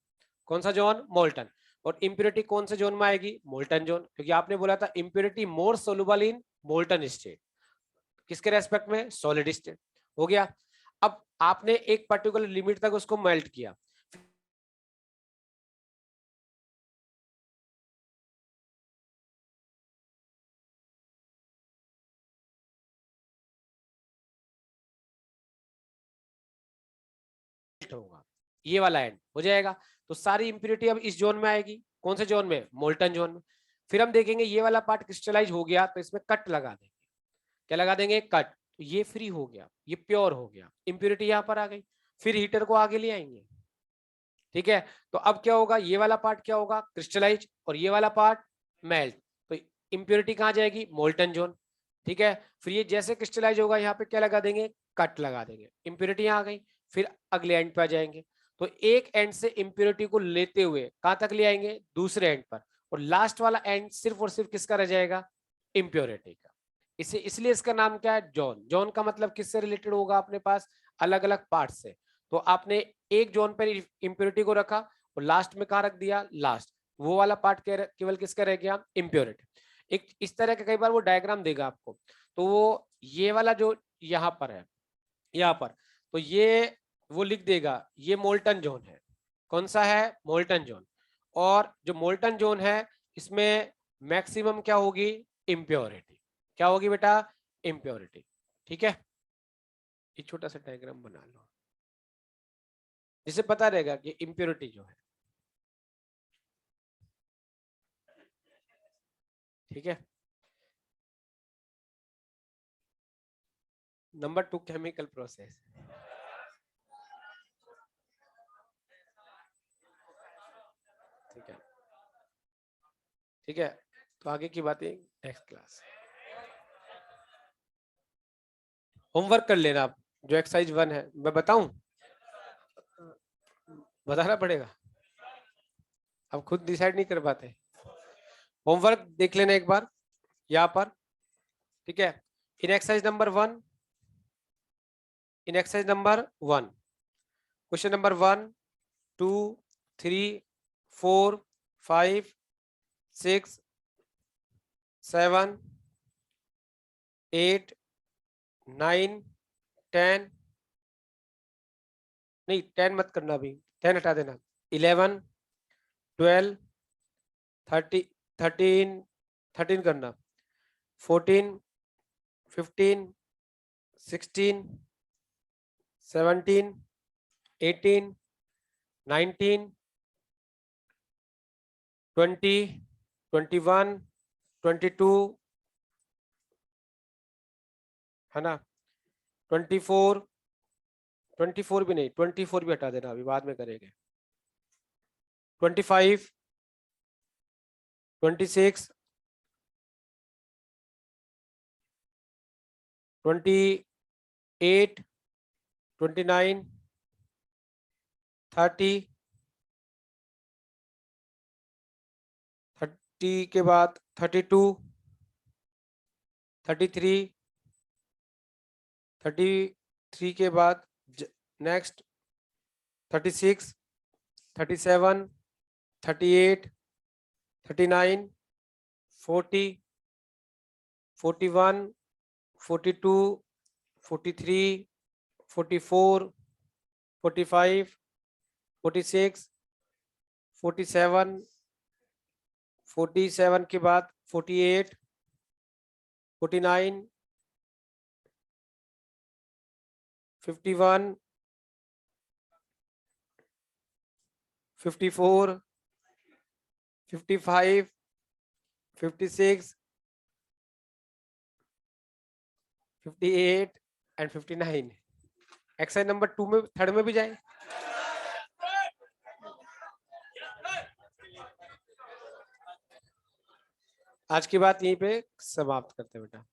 Speaker 1: कौन सा जोन? मोल्टन। और इम्प्योरिटी कौन से जोन में आएगी? मोल्टन जोन, क्योंकि आपने बोला था इम्प्योरिटी मोर सोलुबल इन मोल्टन स्टेट। किसके रेस्पेक्ट में? Solid state. हो गया। अब आपने एक पर्टिकुलर लिमिट तक उसको मेल्ट किया, होगा ये वाला एंड हो जाएगा, तो सारी इंप्योरिटी अब इस जोन में आएगी। कौन से जोन में? मोल्टन जोन में। फिर हम देखेंगे ये वाला पार्ट क्रिस्टलाइज हो गया तो इसमें कट लगा देंगे। क्या लगा देंगे? कट। तो ये फ्री हो गया, ये प्योर हो गया, इंप्योरिटी यहाँ पर आ गई। फिर हीटर को आगे ले आएंगे। ठीक है, तो अब क्या होगा, ये वाला पार्ट क्या होगा? क्रिस्टलाइज, और ये वाला पार्ट मेल्ट। तो इंप्योरिटी कहाँ जाएगी? Molten zone. ठीक है, फिर ये जैसे क्रिस्टलाइज होगा यहाँ पे क्या लगा देंगे? कट लगा देंगे, इंप्योरिटी यहाँ आ गई। फिर अगले एंड पे आ जाएंगे, तो एक एंड से इंप्योरिटी को लेते हुए कहाँ तक ले आएंगे? दूसरे एंड पर। और लास्ट वाला एंड सिर्फ और सिर्फ किसका रह जाएगा? इंप्योरिटी का। इसे इसलिए इसका नाम क्या है? जॉन। जॉन का मतलब किससे रिलेटेड होगा अपने पास? अलग अलग पार्ट से। तो आपने एक जोन पर इंप्योरिटी को रखा और लास्ट में कहा रख दिया? लास्ट। वो वाला पार्ट केवल किसका रह गया? इंप्योरिटी। एक इस तरह का कई बार वो डायग्राम देगा आपको, तो वो ये वाला जो यहाँ पर है, यहाँ पर, तो ये वो लिख देगा ये मोल्टन जोन है। कौन सा है? Molten zone. और जो मोल्टन जोन है इसमें मैक्सिमम क्या होगी? इम्प्योरिटी। क्या होगी बेटा? इम्प्योरिटी। ठीक है, ये छोटा सा डायग्राम बना लो जिससे पता रहेगा कि इम्प्योरिटी जो है। ठीक है, नंबर 2 केमिकल प्रोसेस। ठीक है, ठीक है, तो आगे की बातें नेक्स्ट क्लास। होमवर्क कर लेना आप, जो एक्सरसाइज 1 है मैं बताऊं, बताना पड़ेगा, आप खुद डिसाइड नहीं कर पाते। होमवर्क देख लेना एक बार यहाँ पर। ठीक है, इन एक्सरसाइज नंबर 1, इन एक्सरसाइज नंबर 1, क्वेश्चन नंबर 1, 2, 3, 4, 5, 6, 7, 8, 9, 10, नहीं 10 मत करना, अभी 10 हटा देना। 11, 12, 30, 13, 13 करना। 14, 15, 16, 17, 18, 19, 20, 21, 22, है ना, 24, 24 भी नहीं, 24 भी हटा देना, अभी बाद में करेंगे। 25, 26, 28, 29, 30, 30 के बाद 32, 33, 33 के बाद नेक्स्ट 36, 37, 38, 39, 40, 41, 42, 43, 44, 45, 46, 47, 47 के बाद 48, 49, 51, 54, 55, 56, 58 एंड 59। एक्सरसाइज नंबर 2 में, थर्ड में भी जाए। आज की बात यहीं पे समाप्त करते हैं बेटा।